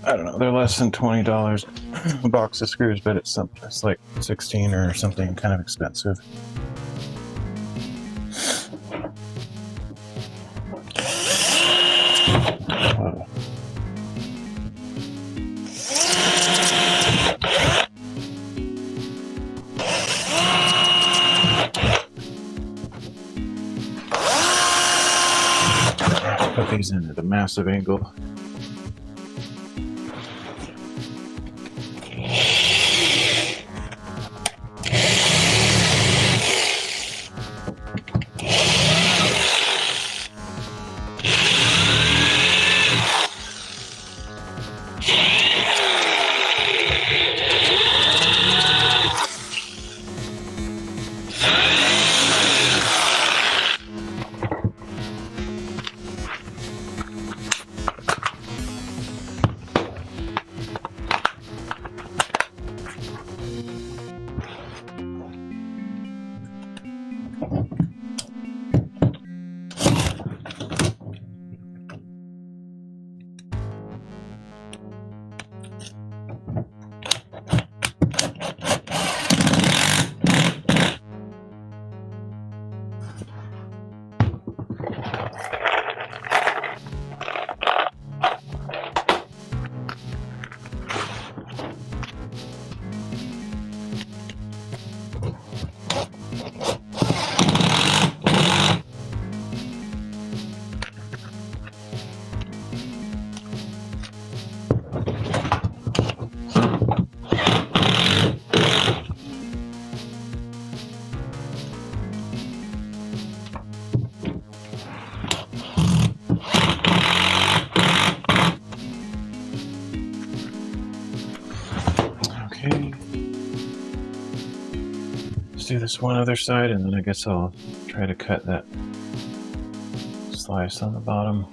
I don't know, they're less than $20 a box of screws, but it's like 16 or something kind of expensive. Put these in at a massive angle. Okay. Let's do this one other side, and then I guess I'll try to cut that slice on the bottom.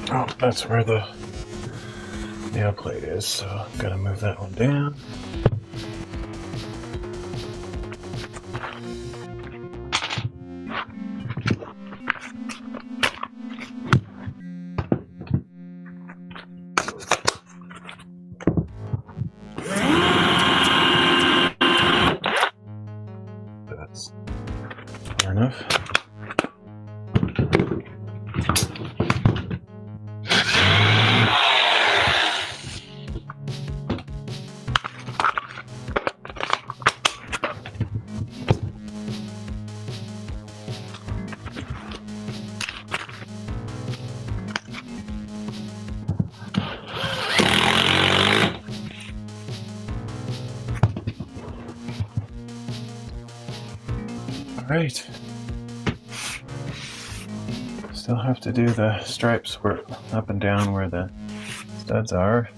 Oh, that's where the nail plate is, so I'm gonna move that one down. Sure enough. Alright. Still have to do the stripes where up and down where the studs are.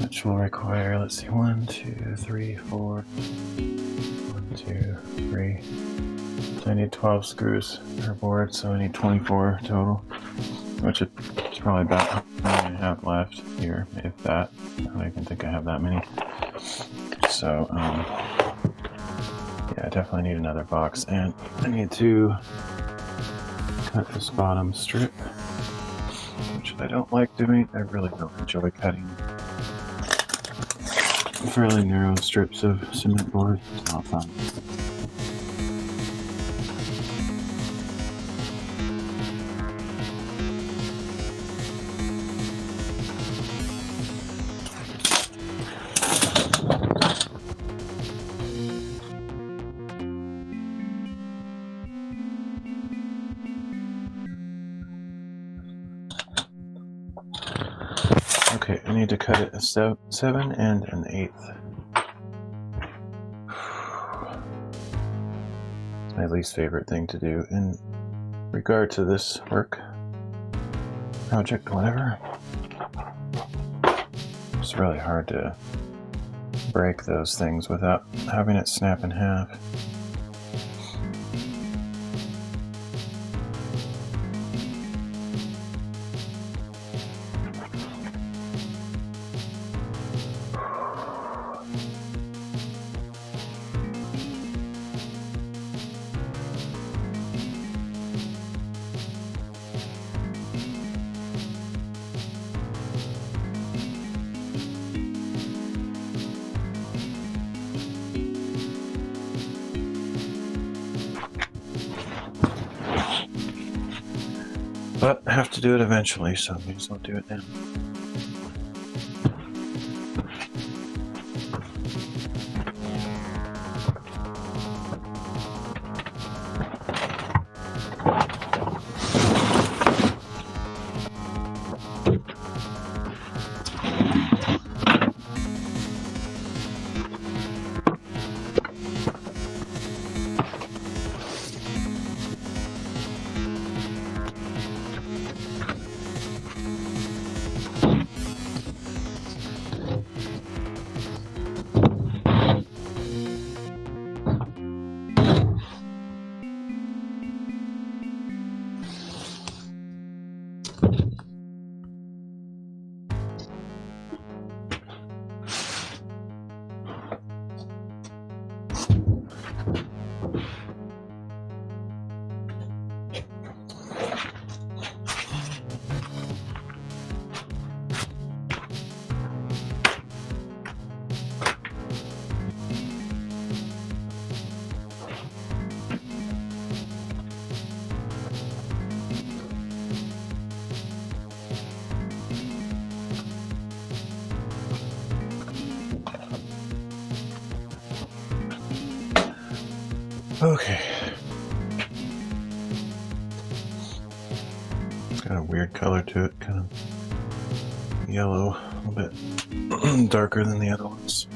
Which will require, let's see, 1, 2, 3, 4. 1, 2, 3. So I need 12 screws per board, so I need 24 total. Which is probably about how many I have left here, if that. I don't even think I have that many. So, yeah, I definitely need another box, and I need to cut this bottom strip, which I don't like doing. I really don't enjoy cutting fairly narrow strips of cement board. It's not fun. Okay, I need to cut it a 7 and an 1/8. It's my least favorite thing to do in regard to this work, project, whatever. It's really hard to break those things without having it snap in half. But I have to do it eventually, so I may as well do it now. Okay. It's got a weird color to it, kind of yellow, a little bit darker than the other ones.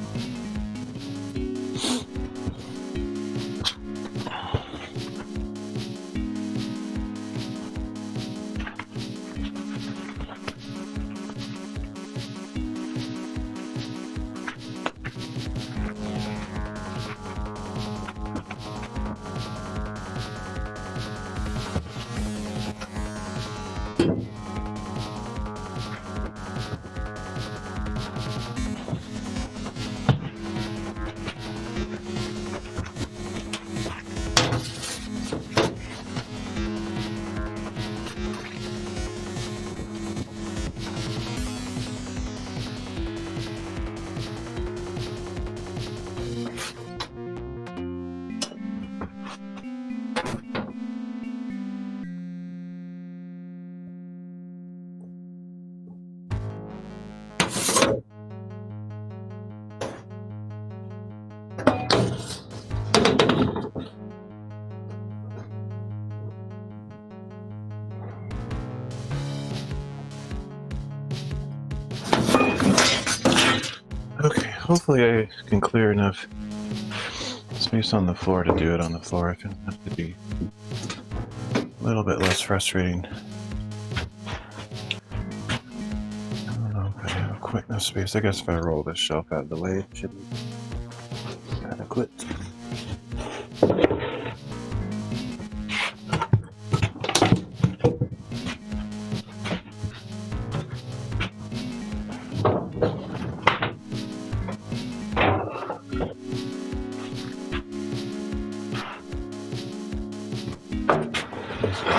Okay, hopefully I can clear enough space on the floor to do it on the floor. I found that to be a little bit less frustrating. I don't know if I have quite enough space. I guess if I roll this shelf out of the way, it should be adequate.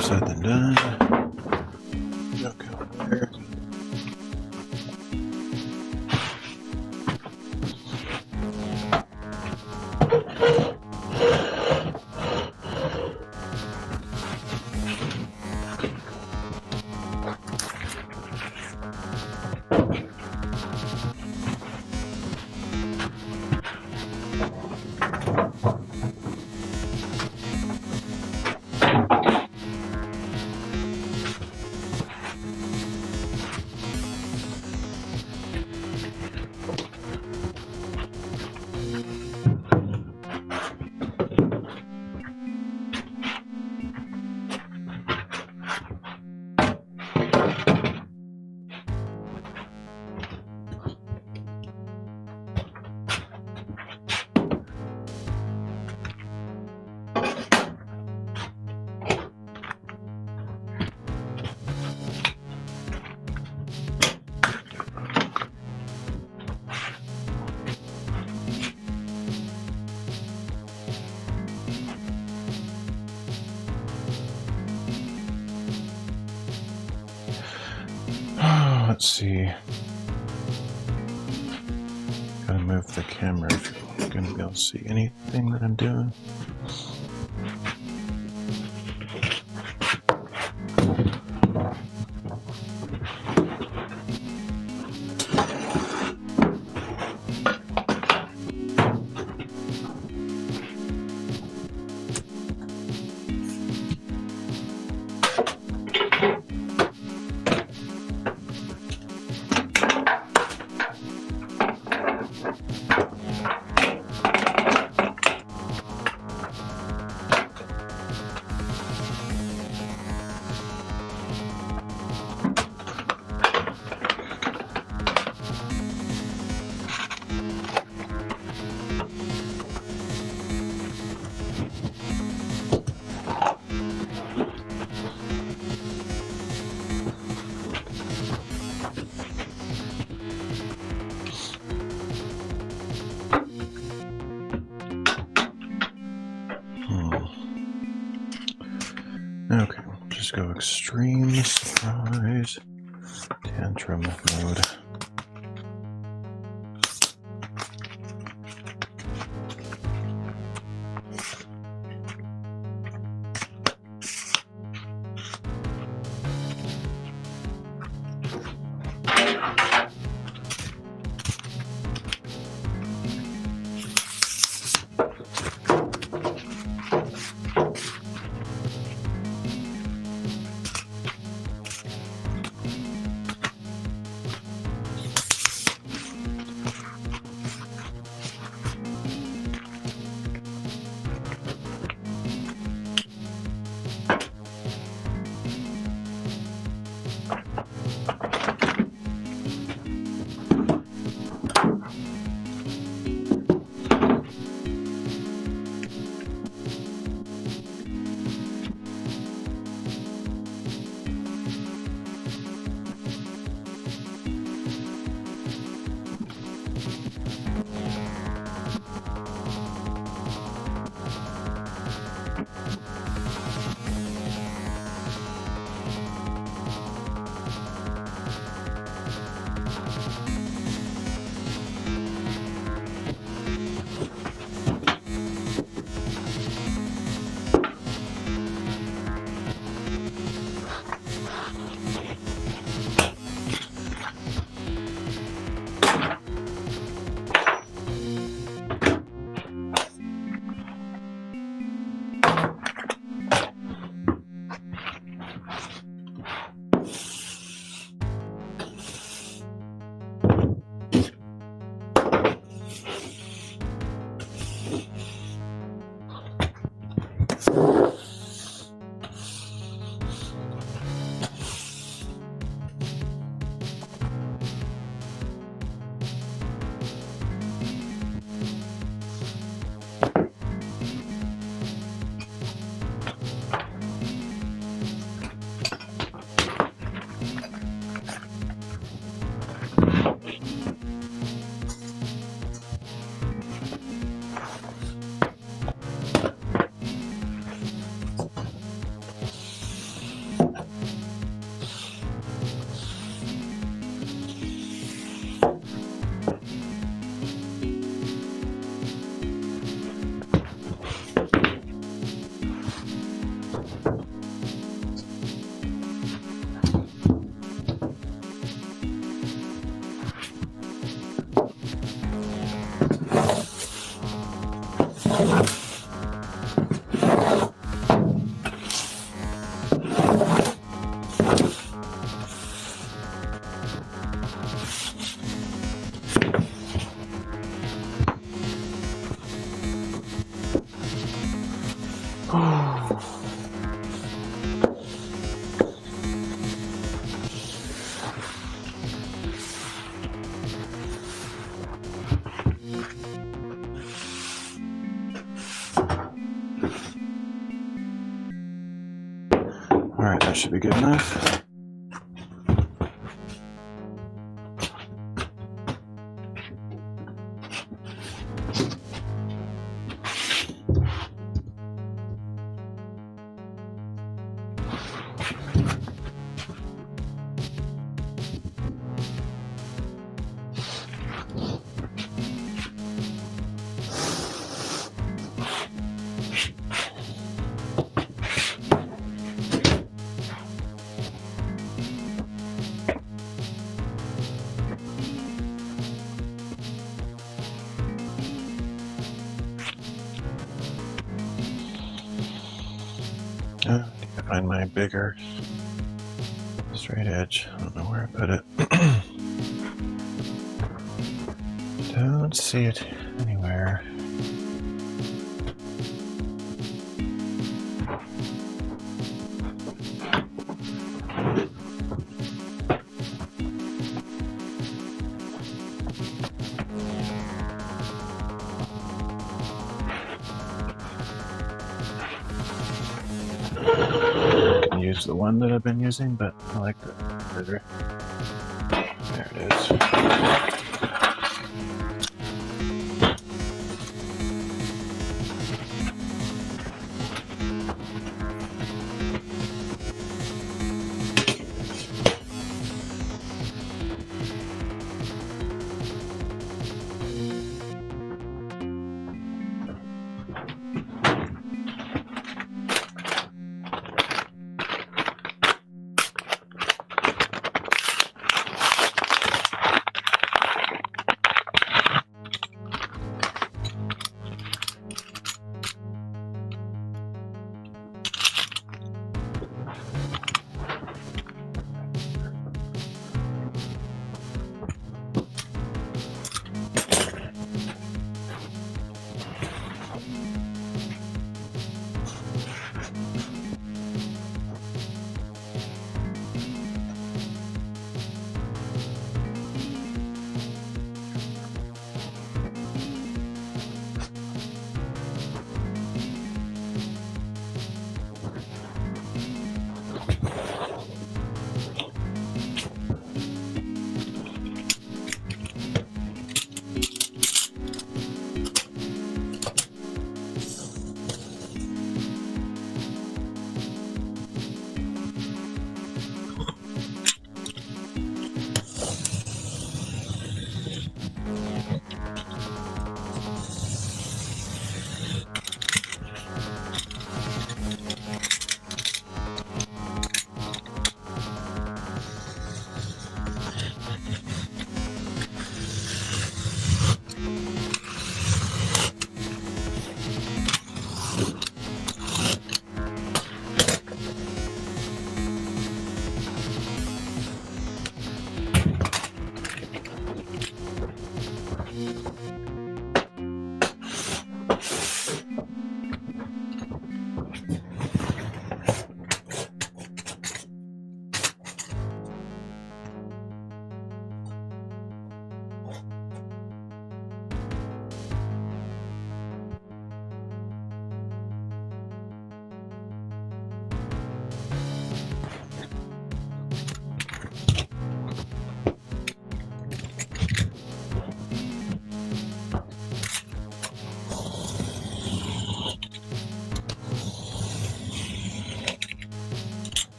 Said and done. Okay, there. Let's see. Gotta move the camera if you're gonna be able to see anything that I'm doing. Okay, just go extreme surprise tantrum mode. Alright, that should be good enough. I need to find my bigger straight edge. I don't know where I put it. Don't see it anywhere. I can use the one that I've been using, but I like the bigger. There it is.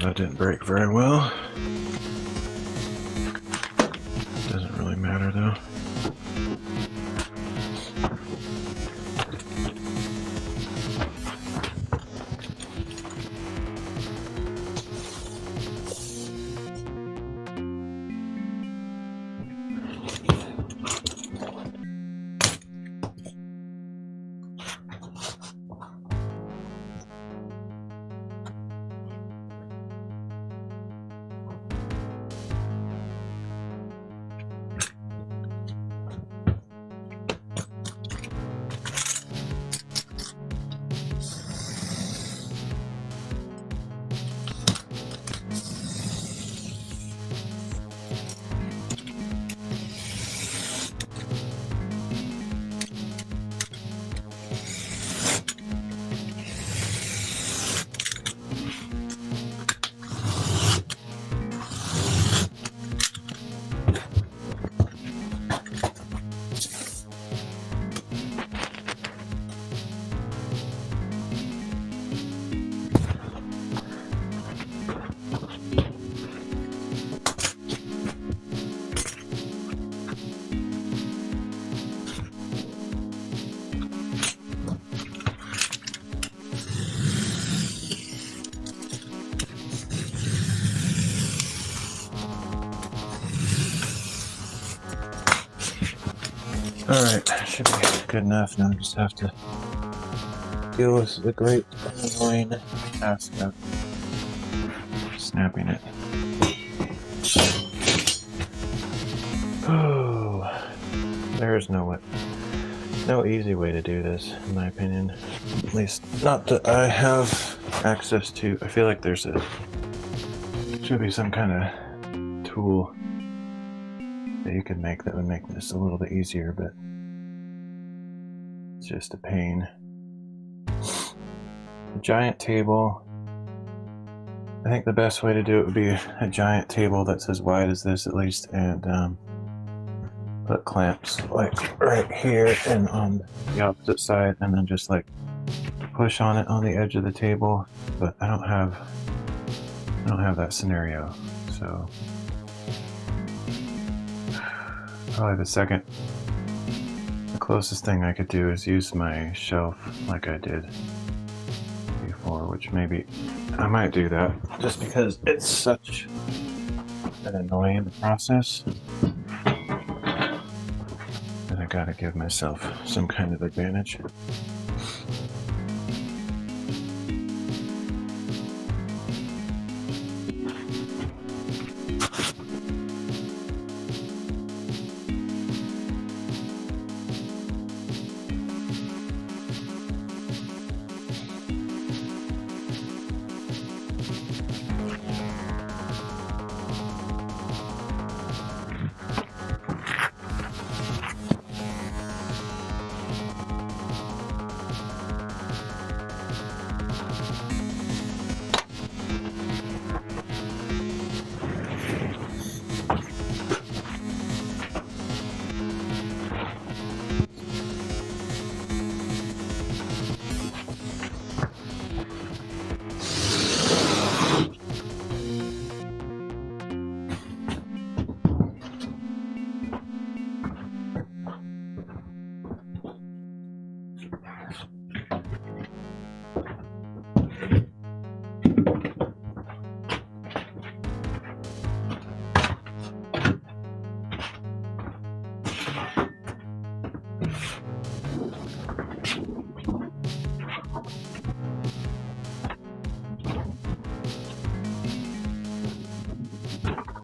that didn't break very well. Doesn't really matter though. Alright, should be good enough. Now I just have to deal with the great annoying task of snapping it. Oh, there's no easy way to do this, in my opinion. At least not that I have access to. I feel like should be some kind of tool that you could make that would make this a little bit easier, but it's just a pain. A giant table. I think the best way to do it would be a giant table that's as wide as this at least, and put clamps like right here and on the opposite side, and then just like push on it on the edge of the table. But I don't have that scenario, so probably the closest thing I could do is use my shelf like I did before, which maybe I might do that just because it's such an annoying process that I gotta give myself some kind of advantage.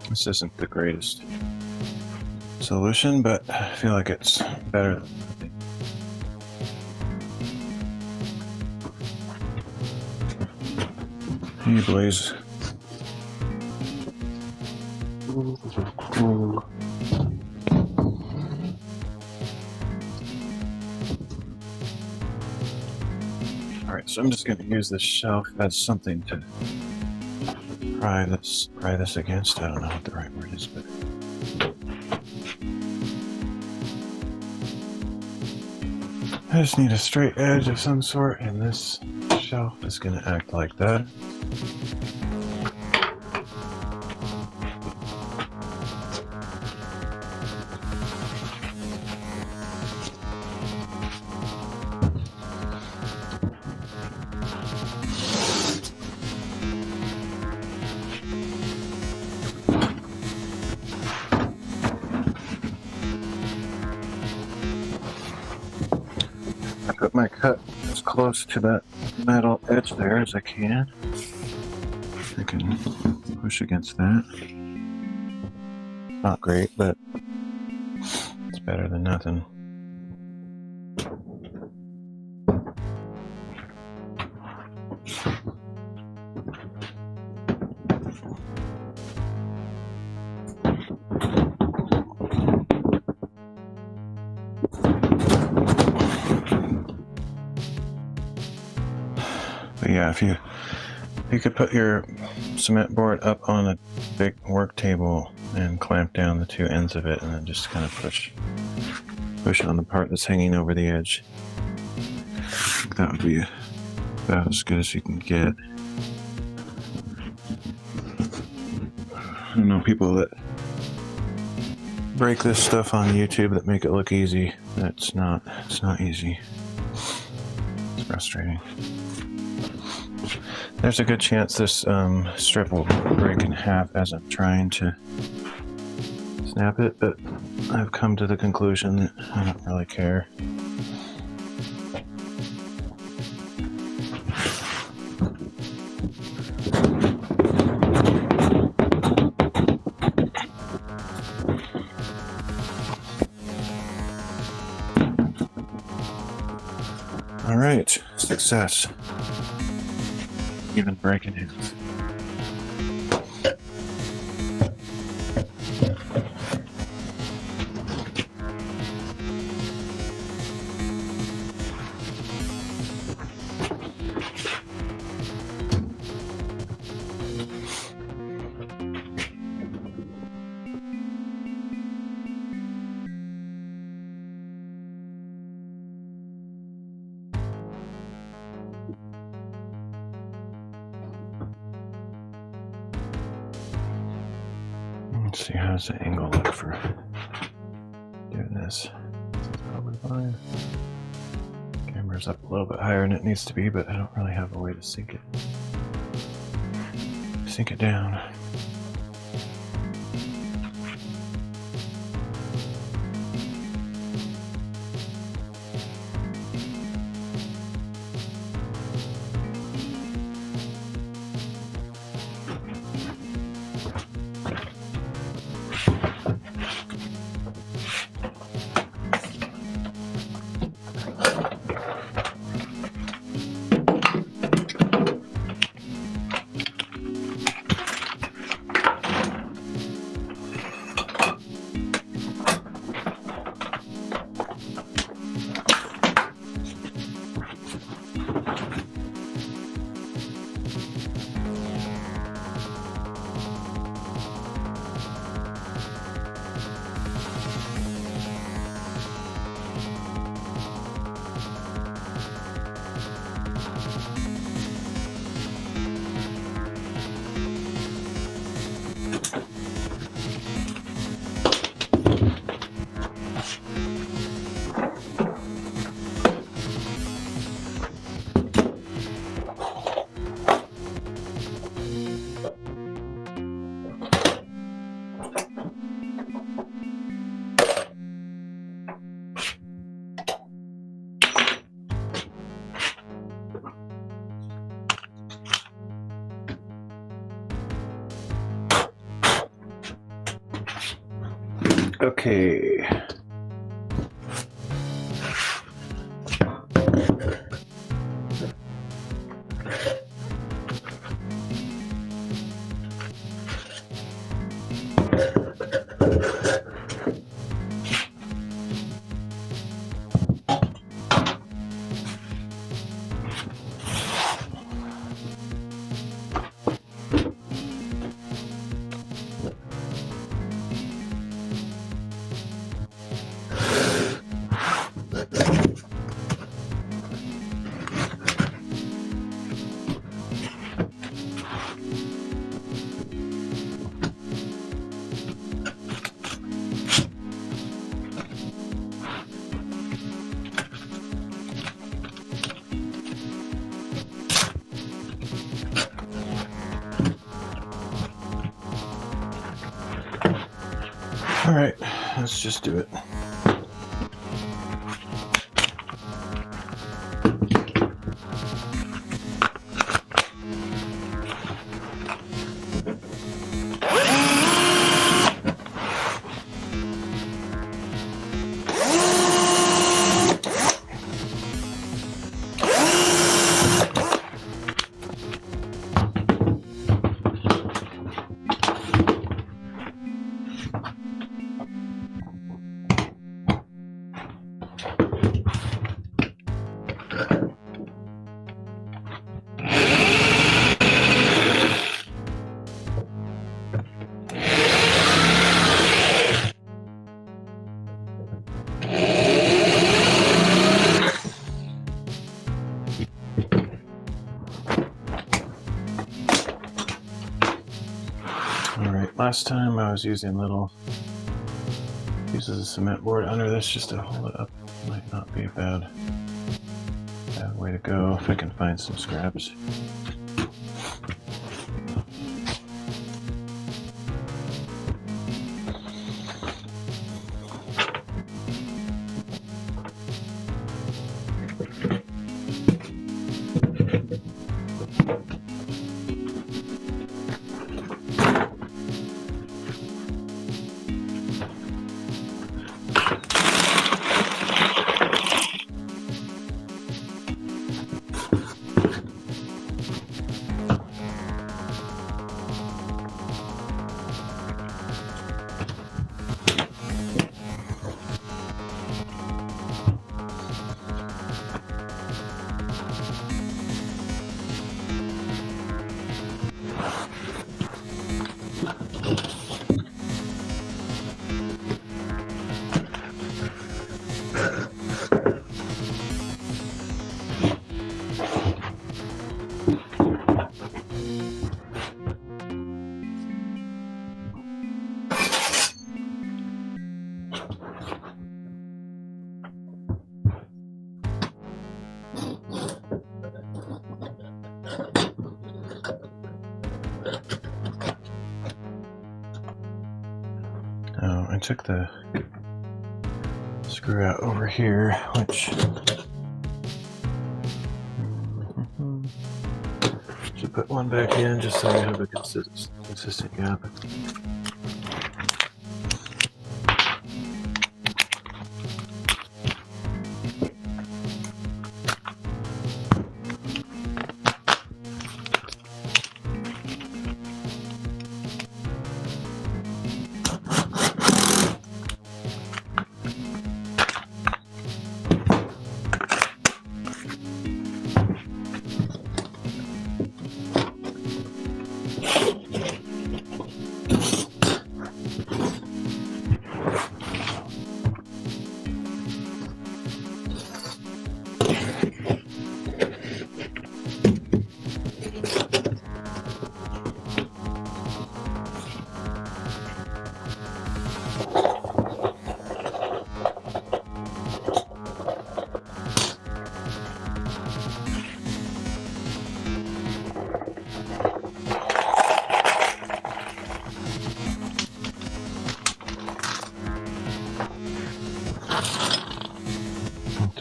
This isn't the greatest solution, but I feel like it's better than nothing. Hey, boys. Alright, so I'm just going to use this shelf as something to pry this against. I don't know what the right word is, but I just need a straight edge of some sort, and this shelf is going to act like that. I put my cut as close to that metal edge there as I can. I can push against that. Not great, but it's better than nothing. But yeah, if you could put your cement board up on a big work table and clamp down the two ends of it, and then just kind of push on the part that's hanging over the edge. I think that would be about as good as you can get. I don't know people that break this stuff on YouTube that make it look easy. It's not easy. It's frustrating. There's a good chance this strip will break in half as I'm trying to snap it, but I've come to the conclusion that I don't really care. All right, success. Even breaking it. Let's see, how's the angle look for doing this? It's probably fine. Camera's up a little bit higher than it needs to be, but I don't really have a way to sink it down. Okay. All right, let's just do it. last time I was using little pieces of cement board under this just to hold it up. Might not be a bad way to go if I can find some scraps. I took the screw out over here, which should put one back in just so you have a consistent gap.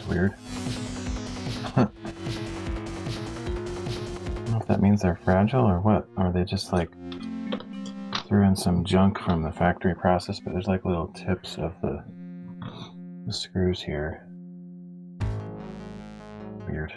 Weird. I don't know if that means they're fragile or what. Or they just like threw in some junk from the factory process, but there's like little tips of the screws here. Weird.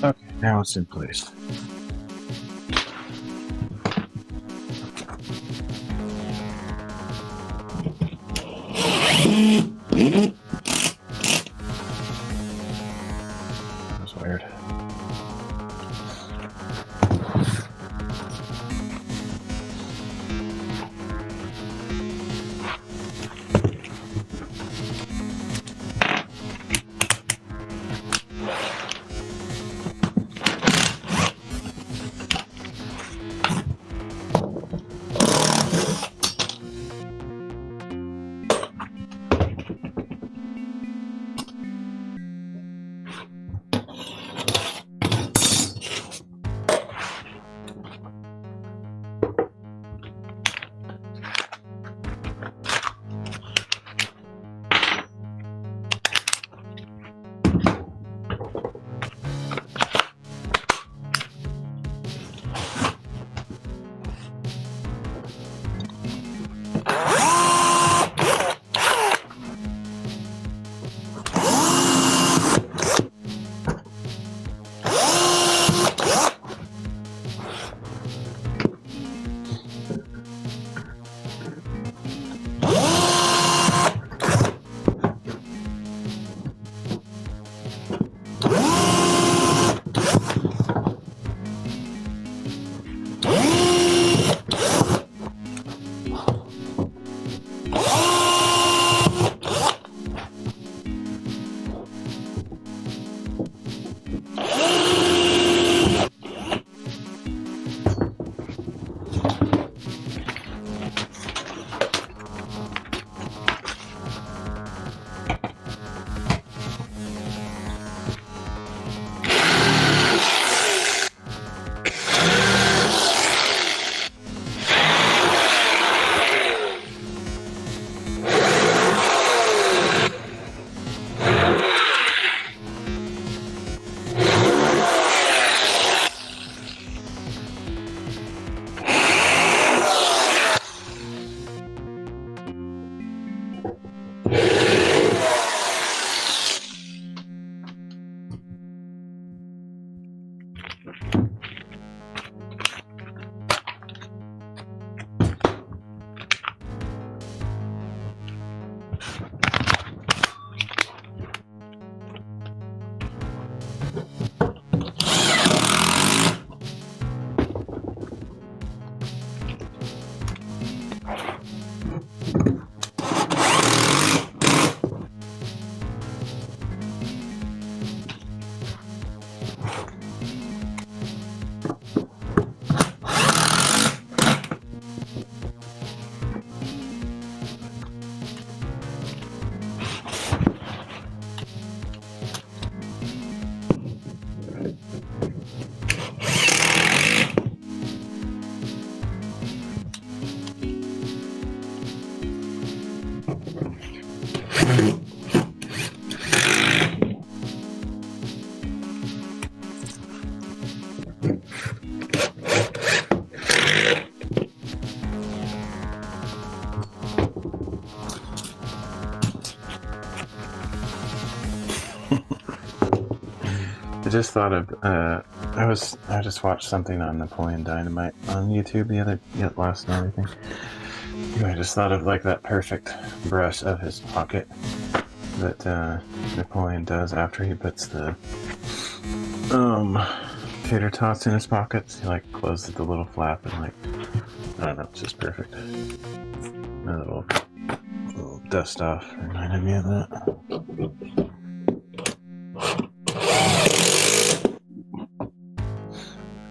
Okay, now it's in place. That's weird. I just thought of I just watched something on Napoleon Dynamite on YouTube last night, I think. I just thought of like that perfect brush of his pocket that Napoleon does after he puts the tater tots in his pockets. He like closes the little flap and like, I don't know, it's just perfect. A little dust off reminded me of that.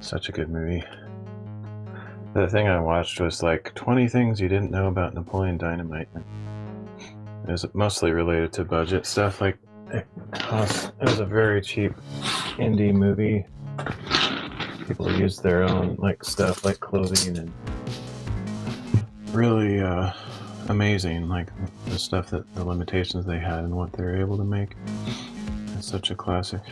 Such a good movie. The thing I watched was like 20 things you didn't know about Napoleon Dynamite. It was mostly related to budget stuff. Like it was a very cheap indie movie. People used their own like stuff like clothing and really amazing, like the stuff that the limitations they had and what they were able to make. It's such a classic.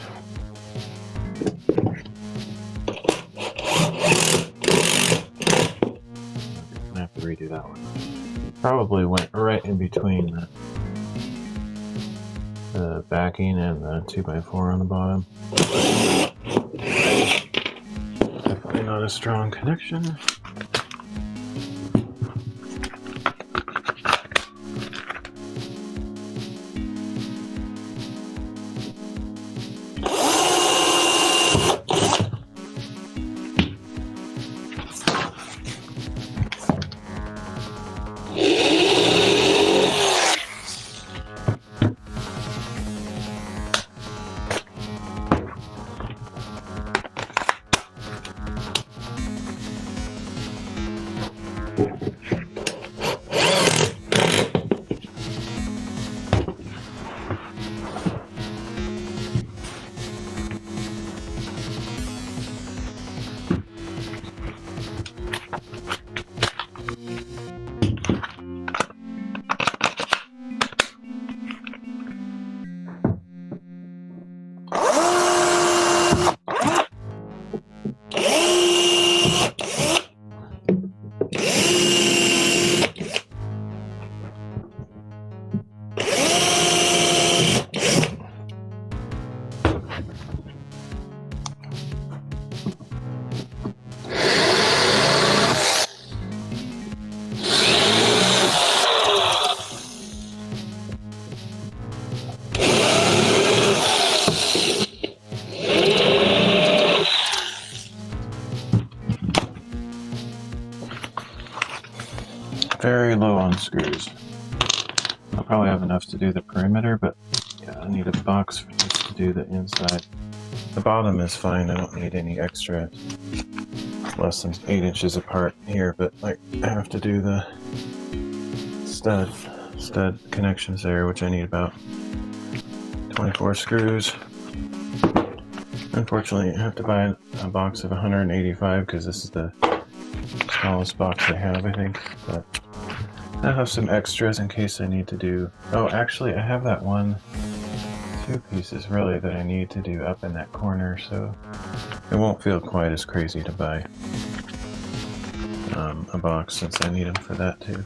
I have to redo that one. Probably went right in between the backing and the 2x4 on the bottom. Definitely not a strong connection. Very low on screws. I'll probably have enough to do the perimeter, but yeah, I need a box for this to do the inside. The bottom is fine, I don't need any extra. It's less than 8 inches apart here, but like I have to do the stud connections there, which I need about 24 screws. Unfortunately, I have to buy a box of 185 because this is the smallest box I have, I think. But I have some extras in case I need to do... Oh, actually, I have that two pieces really that I need to do up in that corner, so it won't feel quite as crazy to buy a box since I need them for that too.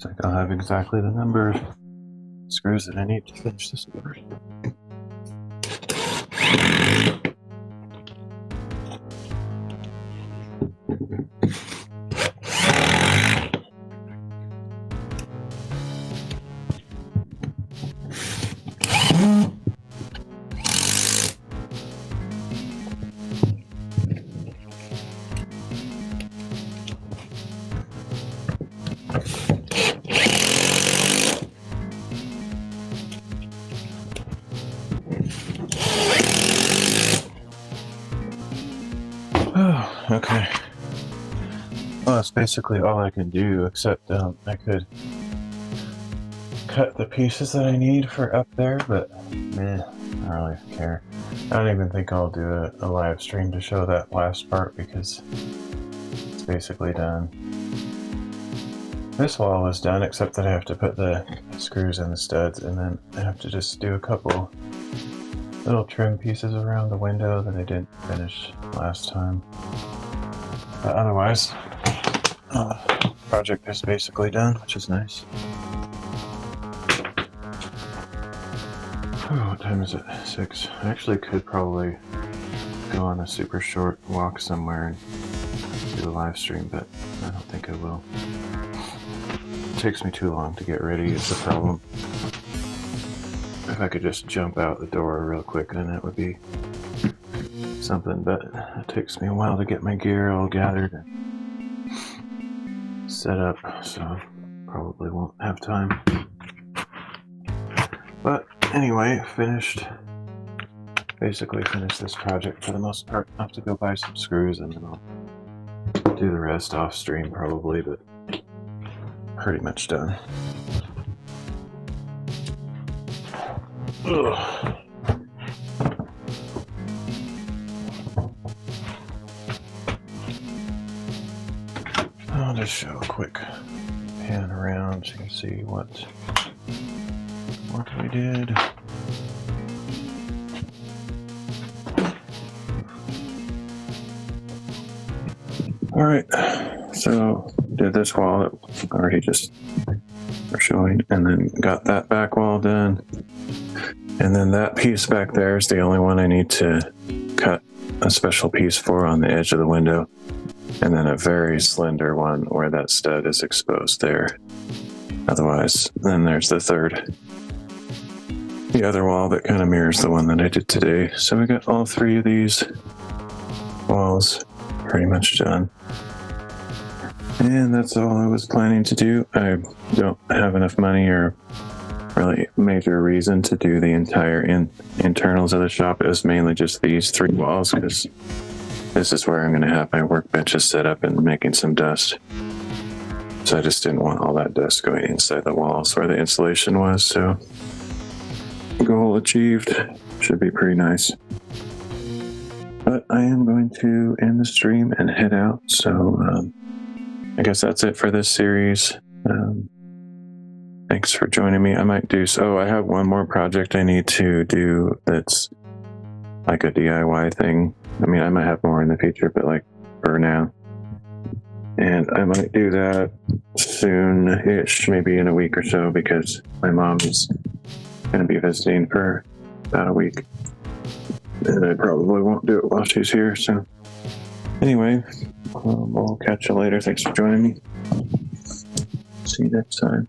Looks like I'll have exactly the number of screws that I need to finish this order. Oh, okay. Well, that's basically all I can do, except I could cut the pieces that I need for up there, but meh, I don't really care. I don't even think I'll do a live stream to show that last part because it's basically done. This wall is done, except that I have to put the screws in the studs, and then I have to just do a couple little trim pieces around the window that I didn't finish last time. But otherwise, project is basically done, which is nice. What time is it? 6. I actually could probably go on a super short walk somewhere and do a live stream, but I don't think I will. It takes me too long to get ready, is the problem. If I could just jump out the door real quick, then that would be something, but it takes me a while to get my gear all gathered and set up, so probably won't have time. But anyway, basically finished this project for the most part. I'll have to go buy some screws and then I'll do the rest off stream probably, but pretty much done. Ugh. I'll just show a quick pan around so you can see what we did. All right, so did this wall that already just were showing, and then got that back wall done. And then that piece back there is the only one I need to cut a special piece for on the edge of the window. And then a very slender one where that stud is exposed there. Otherwise, then there's the other wall that kind of mirrors the one that I did today. So we got all 3 of these walls pretty much done. And that's all I was planning to do. I don't have enough money or really major reason to do the entire internals of the shop. It was mainly just these 3 walls because this is where I'm going to have my workbenches set up and making some dust. So I just didn't want all that dust going inside the walls where the insulation was. So goal achieved. should be pretty nice. But I am going to end the stream and head out. So I guess that's it for this series. Thanks for joining me. I might do so. I have one more project I need to do that's like a DIY thing. I mean, I might have more in the future, but like for now. And I might do that soon-ish, maybe in a week or so, because my mom is going to be visiting for about a week. And I probably won't do it while she's here. So anyway, we'll catch you later. Thanks for joining me. See you next time.